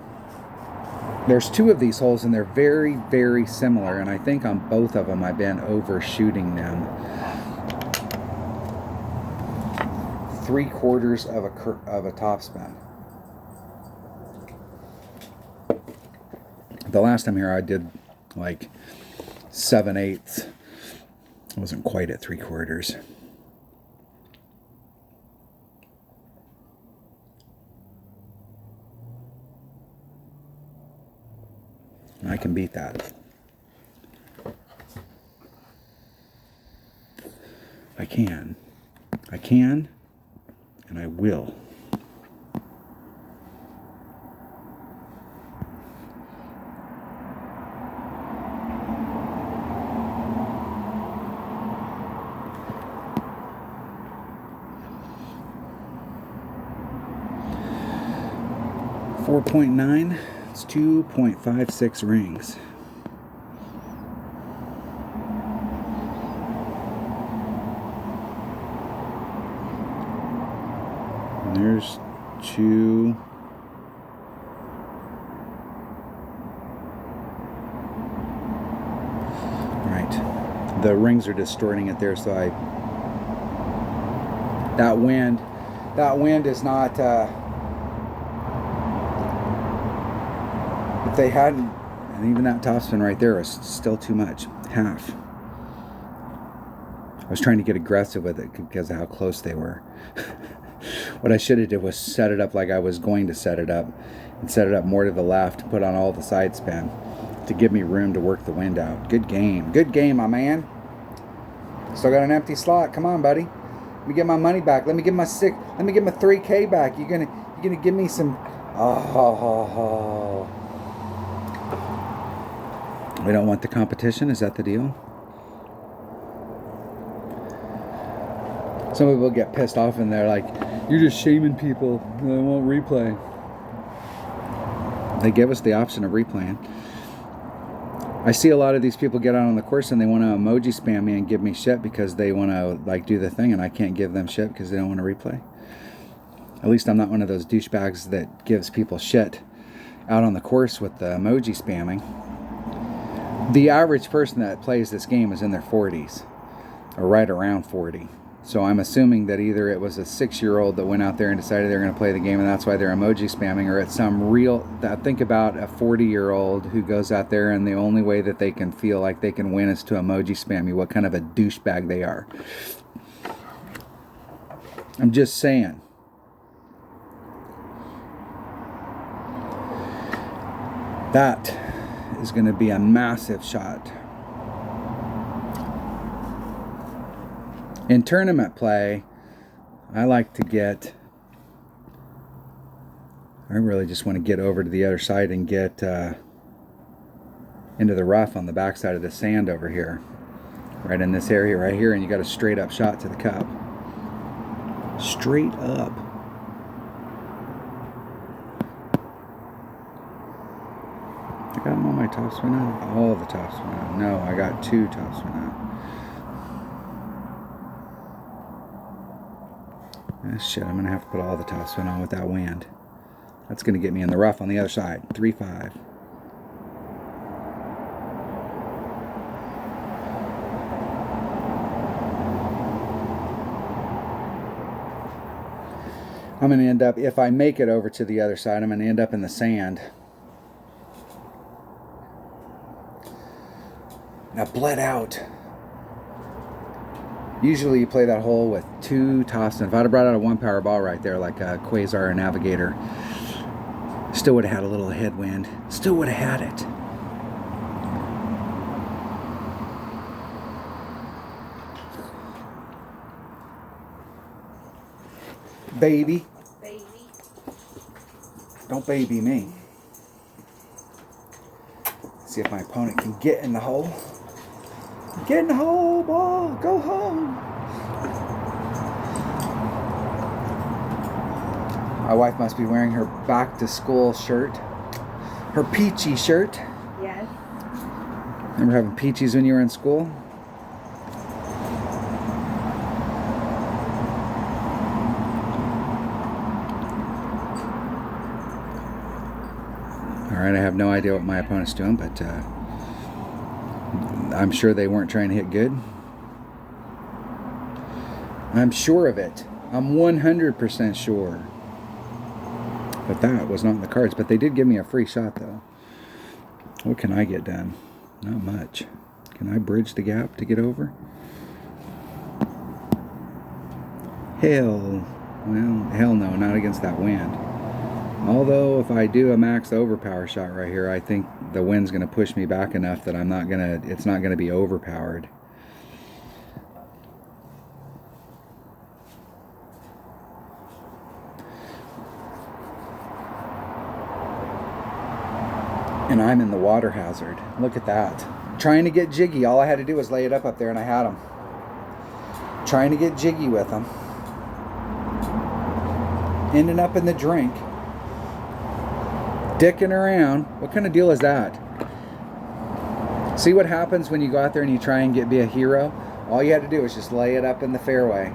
There's two of these holes and they're very, very similar. And I think on both of them I've been overshooting them. 3/4 of a topspin. The last time here I did like 7/8. I wasn't quite at 3/4. I can beat that. I can, and I will. .9, it's 2.56 rings. And there's 2. Right. The rings are distorting it there, so that wind is not, if they hadn't, and even that topspin right there is still too much, half. I was trying to get aggressive with it because of how close they were. What I should have did was set it up like I was going to set it up, and set it up more to the left, put on all the side spin to give me room to work the wind out. Good game, my man. Still got an empty slot. Come on, buddy. Let me get my money back. Let me get my 3K back. You're gonna give me some. Oh. We don't want the competition. Is that the deal? Some people get pissed off and they're like, "You're just shaming people. They won't replay." They give us the option of replaying. I see a lot of these people get out on the course and they want to emoji spam me and give me shit because they want to like do the thing, and I can't give them shit because they don't want to replay. At least I'm not one of those douchebags that gives people shit out on the course with the emoji spamming. The average person that plays this game is in their 40s, or right around 40. So I'm assuming that either it was a 6-year-old that went out there and decided they're going to play the game and that's why they're emoji spamming, or it's some real, think about a 40-year-old who goes out there and the only way that they can feel like they can win is to emoji spam you. What kind of a douchebag they are. I'm just saying. That is going to be a massive shot. In tournament play, I like to I really just want to get over to the other side and get into the rough on the backside of the sand over here. Right in this area right here, and you got a straight up shot to the cup. Straight up. I got them on my topspin out. All the topspin out. No, I got 2 topspin out. Shit, I'm going to have to put all the topspin on with that wind. That's going to get me in the rough on the other side. 3-5. I'm going to end up, if I make it over to the other side, I'm going to end up in the sand. Now, bled out. Usually you play that hole with 2 topspin. If I'd have brought out a 1-power ball right there, like a Quasar or Navigator, still would have had a little headwind. Still would have had it. Baby. Don't baby me. See if my opponent can get in the hole. Get in the hole, ball. Go home. My wife must be wearing her back to school shirt. Her peachy shirt. Yes. Remember having peachies when you were in school? Alright, I have no idea what my opponent's doing, but I'm sure they weren't trying to hit good. I'm sure of it. I'm 100% sure. But that was not in the cards. But they did give me a free shot, though. What can I get done? Not much. Can I bridge the gap to get over? Hell no, not against that wind. Although if I do a max overpower shot right here, I think the wind's going to push me back enough that it's not going to be overpowered. And I'm in the water hazard. Look at that. Trying to get jiggy. All I had to do was lay it up there and I had them. Trying to get jiggy with them. Ending up in the drink. Dicking around. What kind of deal is that? See what happens when you go out there and you try and be a hero? All you had to do is just lay it up in the fairway.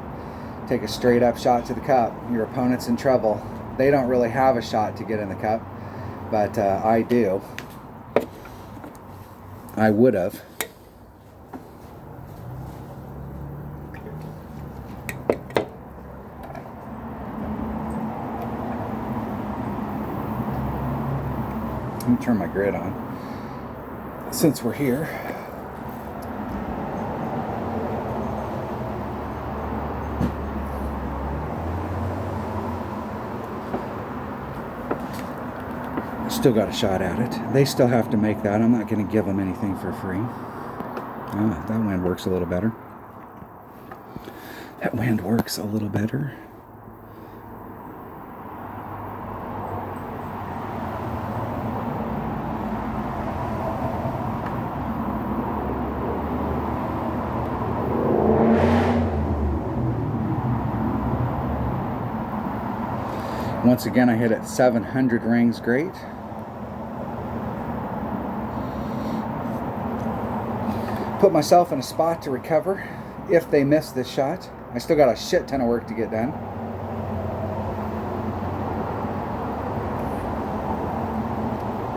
Take a straight up shot to the cup. Your opponent's in trouble. They don't really have a shot to get in the cup, but I do. I would have. Let me turn my grid on since we're here. Still got a shot at it. They still have to make that. I'm not going to give them anything for free. Ah, that wind works a little better. That wind works a little better. Once again, I hit it 700 rings, great. Put myself in a spot to recover if they miss this shot. I still got a shit ton of work to get done.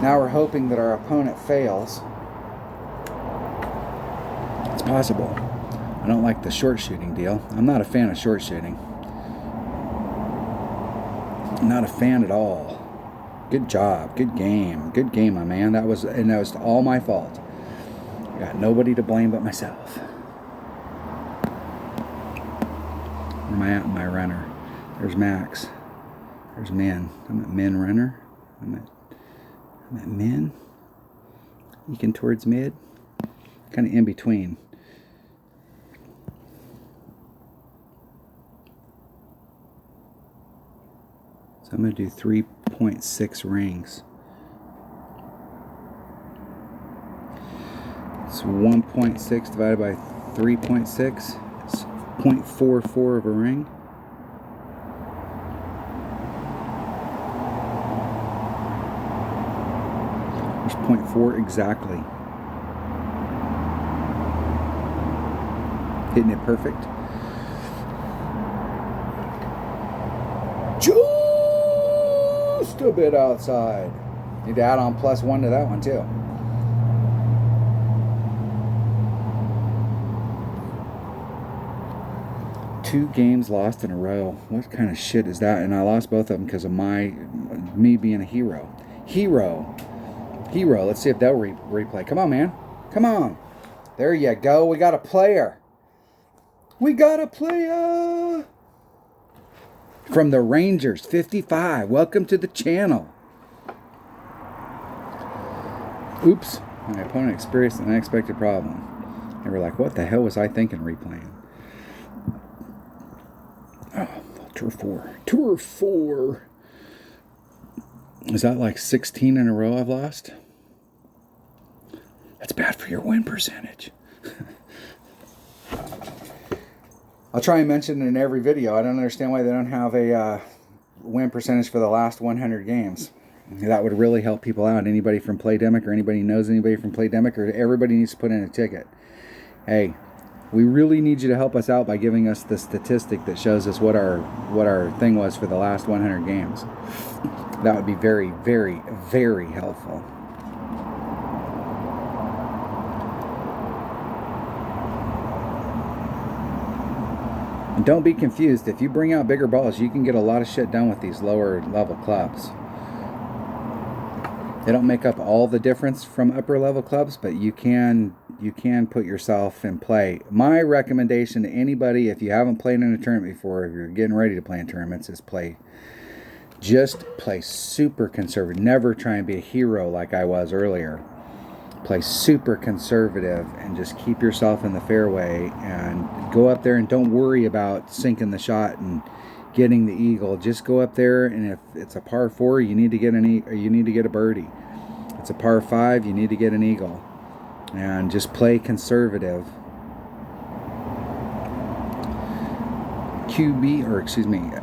Now we're hoping that our opponent fails. It's possible. I don't like the short shooting deal. I'm not a fan of short shooting. Not a fan at all. Good job. Good game. Good game, my man. That was all my fault. Got nobody to blame but myself. Where am I at in my runner? There's Max. There's Min. I'm at Min runner. I'm at Min. Eking towards mid. Kind of in between. So I'm going to do 3.6 rings. It's 1.6 divided by 3.6. It's 0.44 of a ring. There's 0.4 exactly. Hitting it perfect. Just a bit outside. Need to add on +1 to that one too. Two games lost in a row. What kind of shit is that? And I lost both of them because of me being a hero. Hero. Let's see if they'll replay. Come on, man. Come on. There you go. We got a player. We got a player. From the Rangers, 55. Welcome to the channel. Oops. My opponent experienced an unexpected problem. They were like, what the hell was I thinking replaying? Oh, Tour 4. Tour 4. Is that like 16 in a row I've lost? That's bad for your win percentage. I'll try and mention it in every video. I don't understand why they don't have a win percentage for the last 100 games. That would really help people out. Anybody from Playdemic or anybody knows anybody from Playdemic, or everybody needs to put in a ticket. Hey, we really need you to help us out by giving us the statistic that shows us what our thing was for the last 100 games. That would be very, very, very helpful. And don't be confused. If you bring out bigger balls, you can get a lot of shit done with these lower level clubs. They don't make up all the difference from upper level clubs, but you can put yourself in play. My recommendation to anybody, if you haven't played in a tournament before, if you're getting ready to play in tournaments, is just play super conservative. Never try and be a hero like I was earlier. Play super conservative and just keep yourself in the fairway and go up there and don't worry about sinking the shot and getting the eagle. Just go up there, and if it's a par 4, you need to get a birdie. It's a par 5, you need to get an eagle. And just play conservative.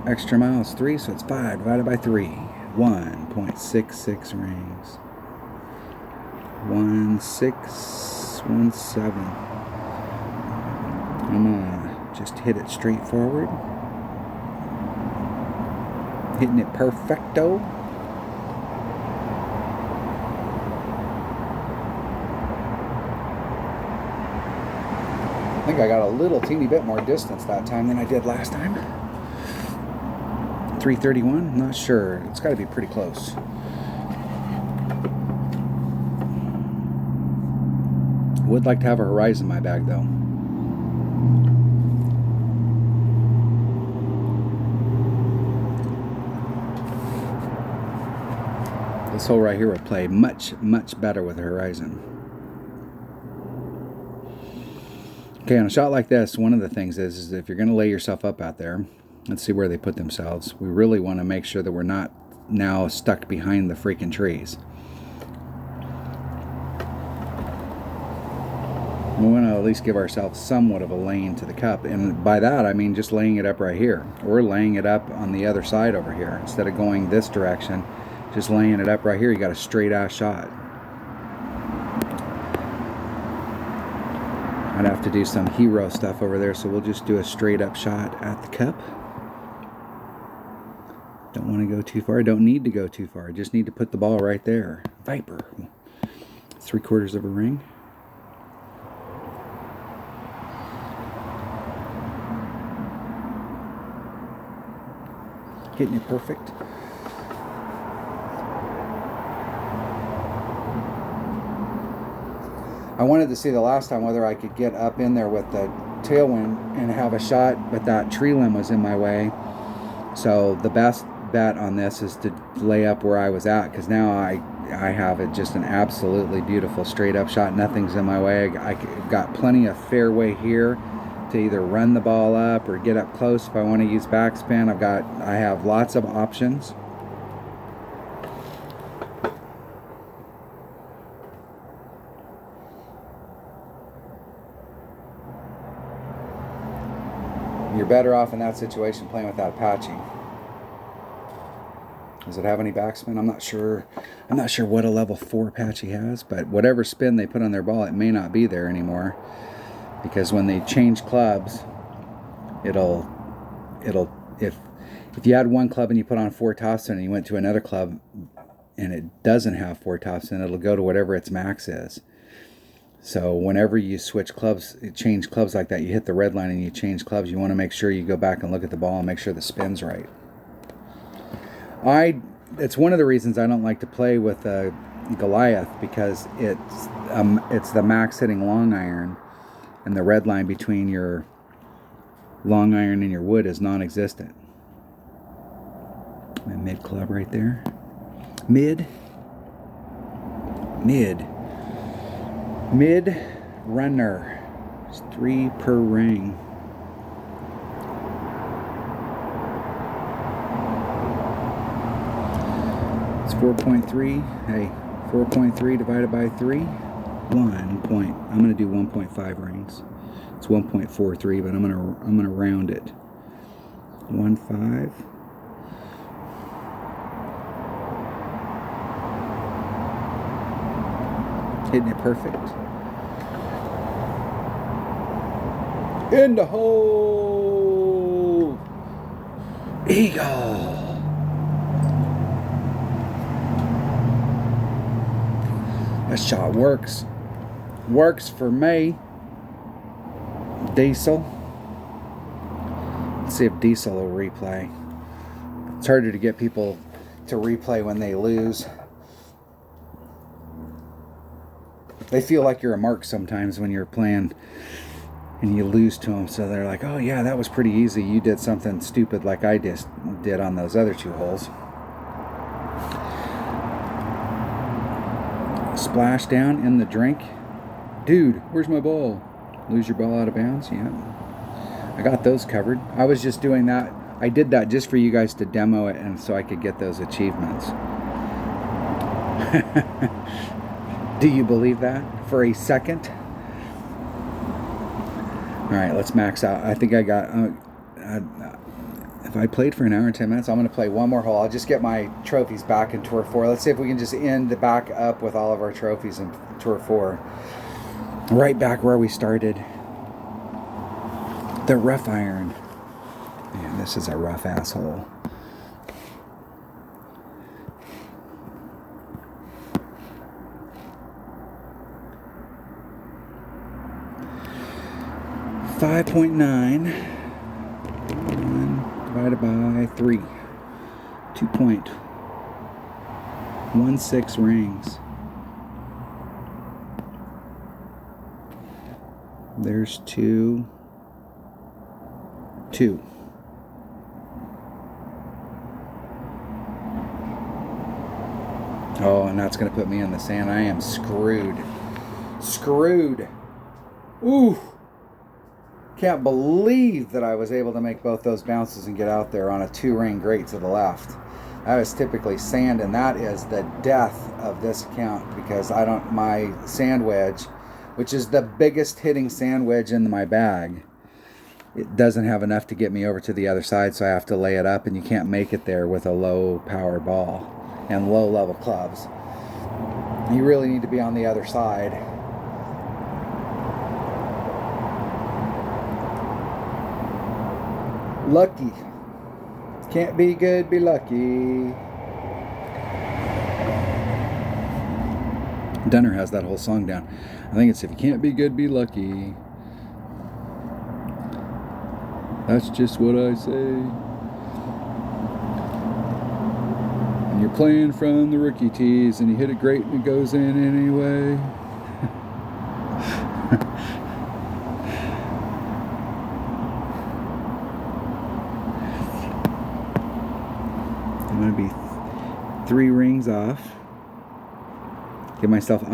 Extra miles 3, so it's 5 divided by 3. 1.66 rings. 1617. I'm gonna just hit it straight forward. Hitting it perfecto. I think I got a little teeny bit more distance that time than I did last time. 331, not sure. It's got to be pretty close. Would like to have a Horizon in my bag though. This hole right here would play much, much better with a Horizon. Okay, on a shot like this, one of the things is if you're going to lay yourself up out there, let's see where they put themselves. We really want to make sure that we're not now stuck behind the freaking trees. We want to at least give ourselves somewhat of a lane to the cup. And by that, I mean just laying it up right here. Or laying it up on the other side over here. Instead of going this direction, just laying it up right here, you got a straight ass shot. I'd have to do some hero stuff over there, so we'll just do a straight up shot at the cup. Don't want to go too far. Don't need to go too far. Just need to put the ball right there. Viper. 3/4 of a ring. Hitting it perfect. I wanted to see the last time whether I could get up in there with the tailwind and have a shot, but that tree limb was in my way. So the best bet on this is to lay up where I was at, because now I have just an absolutely beautiful straight up shot. Nothing's in my way. I got plenty of fairway here to either run the ball up or get up close if I want to use backspin. I have lots of options. You're better off in that situation playing with that Apache. Does it have any backspin? I'm not sure. I'm not sure what a level 4 Apache has, but whatever spin they put on their ball, it may not be there anymore. Because when they change clubs, if you had one club and you put on 4 topspin and you went to another club and it doesn't have 4 topspin, it'll go to whatever its max is. So whenever you switch clubs, change clubs like that, you hit the red line and you change clubs, you want to make sure you go back and look at the ball and make sure the spin's right. It's one of the reasons I don't like to play with a Goliath, because it's the max hitting long iron, and the red line between your long iron and your wood is non-existent. My mid club right there. Mid runner. It's 3 per ring. It's 4.3. Hey, 4.3 divided by 3. I'm gonna do 1.5 rings. It's 1.43, but I'm gonna round it. 1.5. Hitting it perfect. In the hole. Eagle. That shot works. Works for me. Diesel. Let's see if Diesel will replay. It's harder to get people to replay when they lose. They feel like you're a mark sometimes when you're playing and you lose to them. So they're like, oh yeah, that was pretty easy. You did something stupid like I just did on those other 2 holes. Splash down in the drink. Dude, where's my ball? Lose your ball out of bounds? Yeah. I got those covered. I was just doing that. I did that just for you guys to demo it and so I could get those achievements. Do you believe that? For a second? Alright, let's max out. I think I got... if I played for an hour and 10 minutes, I'm going to play one more hole. I'll just get my trophies back in Tour 4. Let's see if we can just end back up with all of our trophies in Tour 4. Right back where we started. The rough iron. Man, this is a rough asshole. $5.9 divided by 3. 2.16 rings. There's 2. Oh, and that's going to put me in the sand. I am screwed. Screwed. Ooh. Can't believe that I was able to make both those bounces and get out there on a 2-ring great to the left. That is typically sand, and that is the death of this account because my sand wedge, which is the biggest hitting sand wedge in my bag, it doesn't have enough to get me over to the other side, so I have to lay it up, and you can't make it there with a low power ball and low level clubs. You really need to be on the other side. Lucky. Can't be good, be lucky. Dunner has that whole song down. I think it's if you can't be good, be lucky. That's just what I say. And you're playing from the rookie tees and you hit it great and it goes in anyway. I'm going to be 3 rings off. I'm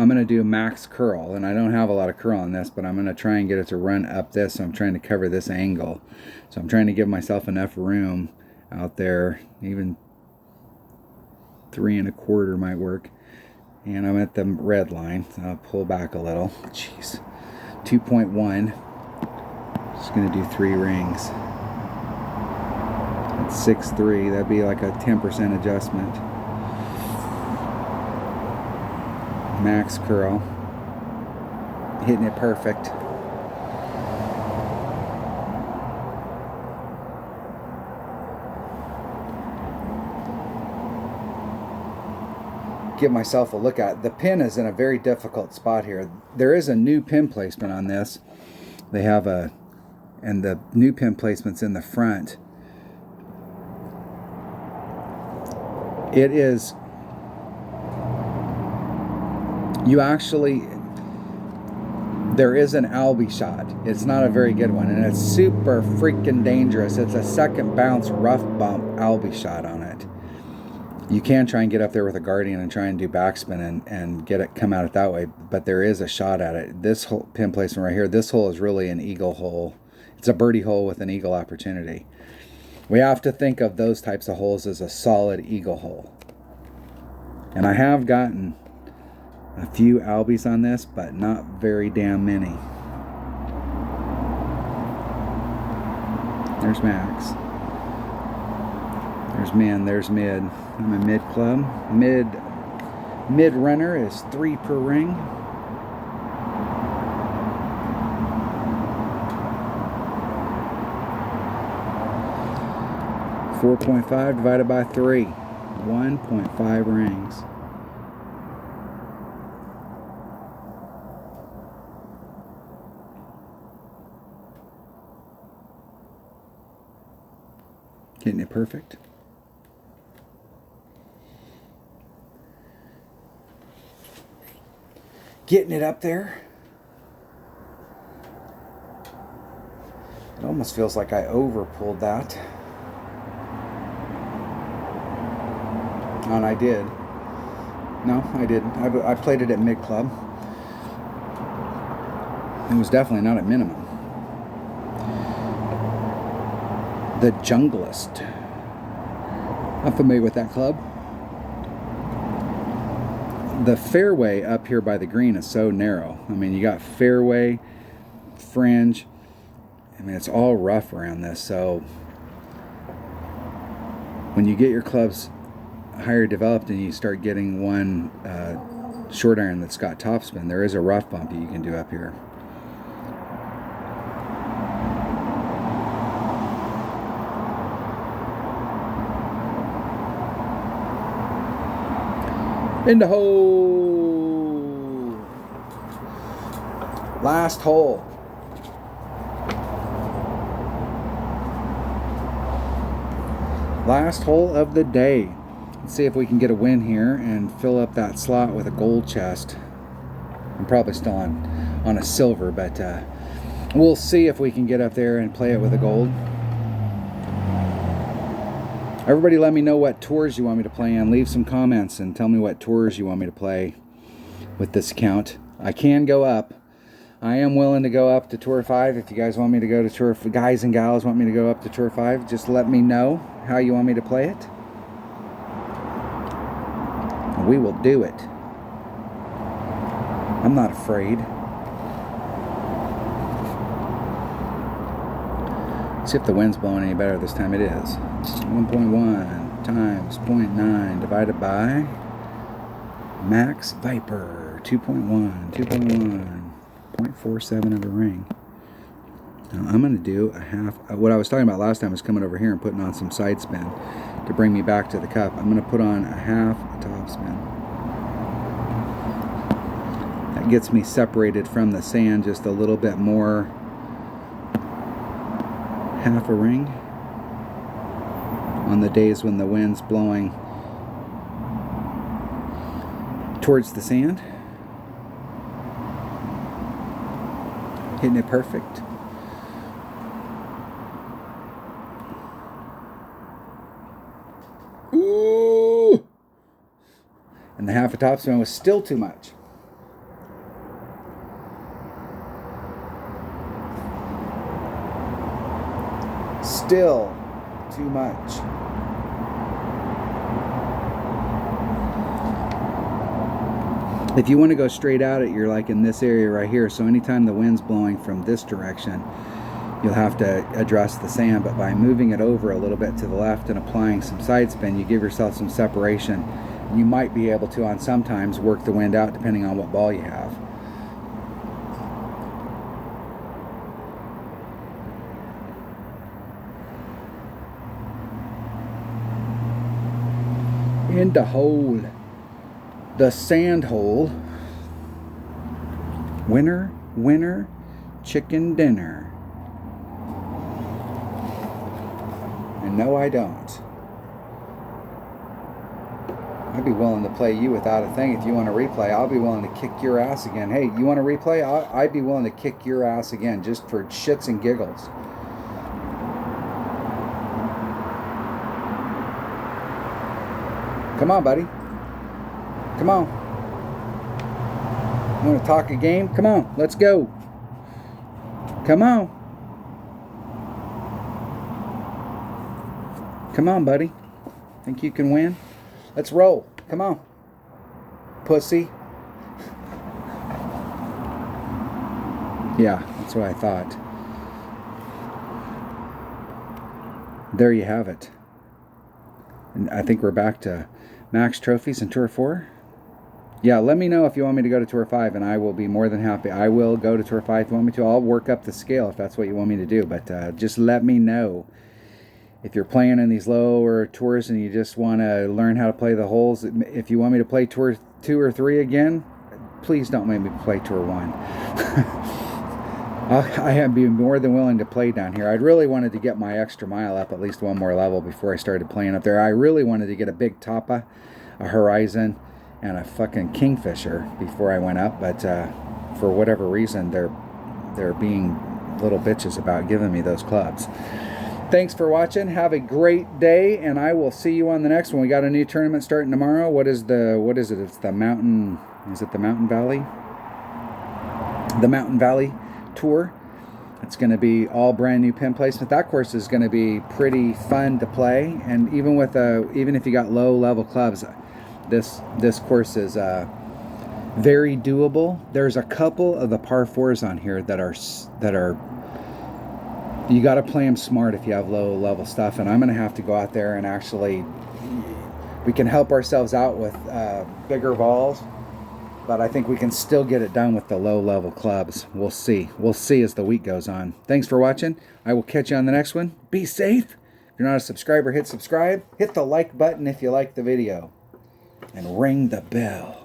going to do max curl, and I don't have a lot of curl on this, but I'm going to try and get it to run up this, so I'm trying to cover this angle. So I'm trying to give myself enough room out there, even 3 1/4 might work. And I'm at the red line, so I'll pull back a little. Jeez. 2.1. Just going to do 3 rings. That's 6.3. That'd be like a 10% adjustment. Max curl. Hitting it perfect. Give myself a look at it. The pin is in a very difficult spot here. There is a new pin placement on this. They have and the new pin placement's in the front. It is, there is an Albie shot. It's not a very good one, and it's super freaking dangerous. It's a second bounce rough bump Albie shot on it. You can try and get up there with a Guardian and try and do backspin and get it come at it that way, but there is a shot at it. This whole pin placement right here, this hole is really an eagle hole. It's a birdie hole with an eagle opportunity. We have to think of those types of holes as a solid eagle hole. And I have gotten a few Albies on this, but not very damn many. There's max. There's min, there's mid. I'm a mid club. Mid runner is 3 per ring. $4.5 divided by 3. 1.5 rings. Getting it perfect. getting it up there. It almost feels like I over pulled that. And I did. No, I didn't. I played it at mid club. It was definitely not at minimum. The Junglist. I'm familiar with that club. The fairway up here by the green is so narrow. I mean, you got fairway, fringe. I mean, it's all rough around this. So when you get your clubs higher developed and you start getting one short iron that's got topspin, there is a rough bump that you can do up here. In the hole. Last hole. Last hole of the day. Let's see if we can get a win here and fill up that slot with a gold chest. I'm probably still on a silver, but we'll see if we can get up there and play it with a gold. Everybody let me know what tours you want me to play in. Leave some comments and tell me what tours you want me to play with this account. I can go up. I am willing to go up to Tour 5. If you guys want me to go to Tour 5, guys and gals want me to go up to Tour 5, just let me know how you want me to play it. We will do it. I'm not afraid. See if the wind's blowing any better this time. It is. 1.1 times 0.9 divided by Max Viper. 2.1, 0.47 of a ring. Now I'm going to do a half. What I was talking about last time was coming over here and putting on some side spin to bring me back to the cup. I'm going to put on a half a top spin. That gets me separated from the sand just a little bit more. Half a ring on the days when the wind's blowing towards the sand. Hitting it perfect. Ooh! And the half a topspin was still too much. Still too much. If you want to go straight at it, you're like in this area right here. So anytime the wind's blowing from this direction, you'll have to address the sand. But by moving it over a little bit to the left and applying some side spin, you give yourself some separation. You might be able to, on sometimes, work the wind out depending on what ball you have. In the hole, the sand hole. Winner, winner, chicken dinner. And no, I don't. I'd be willing to play you without a thing. If you want to replay, I'll be willing to kick your ass again. Hey, you want to replay? I'd be willing to kick your ass again just for shits and giggles. Come on, buddy. Come on. You want to talk a game? Come on, let's go. Come on. Come on, buddy. Think you can win? Let's roll. Come on. Pussy. Yeah, that's what I thought. There you have it. And I think we're back to Max Trophies in Tour 4. Yeah, let me know if you want me to go to Tour 5, and I will be more than happy. I will go to Tour 5 if you want me to. I'll work up the scale if that's what you want me to do. But just let me know. If you're playing in these lower tours and you just want to learn how to play the holes, if you want me to play Tour 2 or 3 again, please don't make me play Tour 1. I have been more than willing to play down here. I really wanted to get my extra mile up at least one more level before I started playing up there. I really wanted to get a big Tapa, a Horizon, and a fucking kingfisher before I went up, but for whatever reason, they're being little bitches about giving me those clubs. Thanks for watching. Have a great day, and I will see you on the next one. We got a new tournament starting tomorrow. What is it? It's the Mountain. Is it the Mountain Valley? The Mountain Valley Tour. It's going to be all brand new pin placement. That course is going to be pretty fun to play, and even if you got low level clubs, this course is very doable. There's a couple of the par 4s on here that are you got to play them smart if you have low level stuff, and I'm going to have to go out there and actually, we can help ourselves out with bigger balls, but I think we can still get it done with the low level clubs. We'll see as the week goes on. Thanks for watching. I will catch you on the next one. Be safe. If you're not a subscriber, hit subscribe. Hit the like button if you like the video, and ring the bell.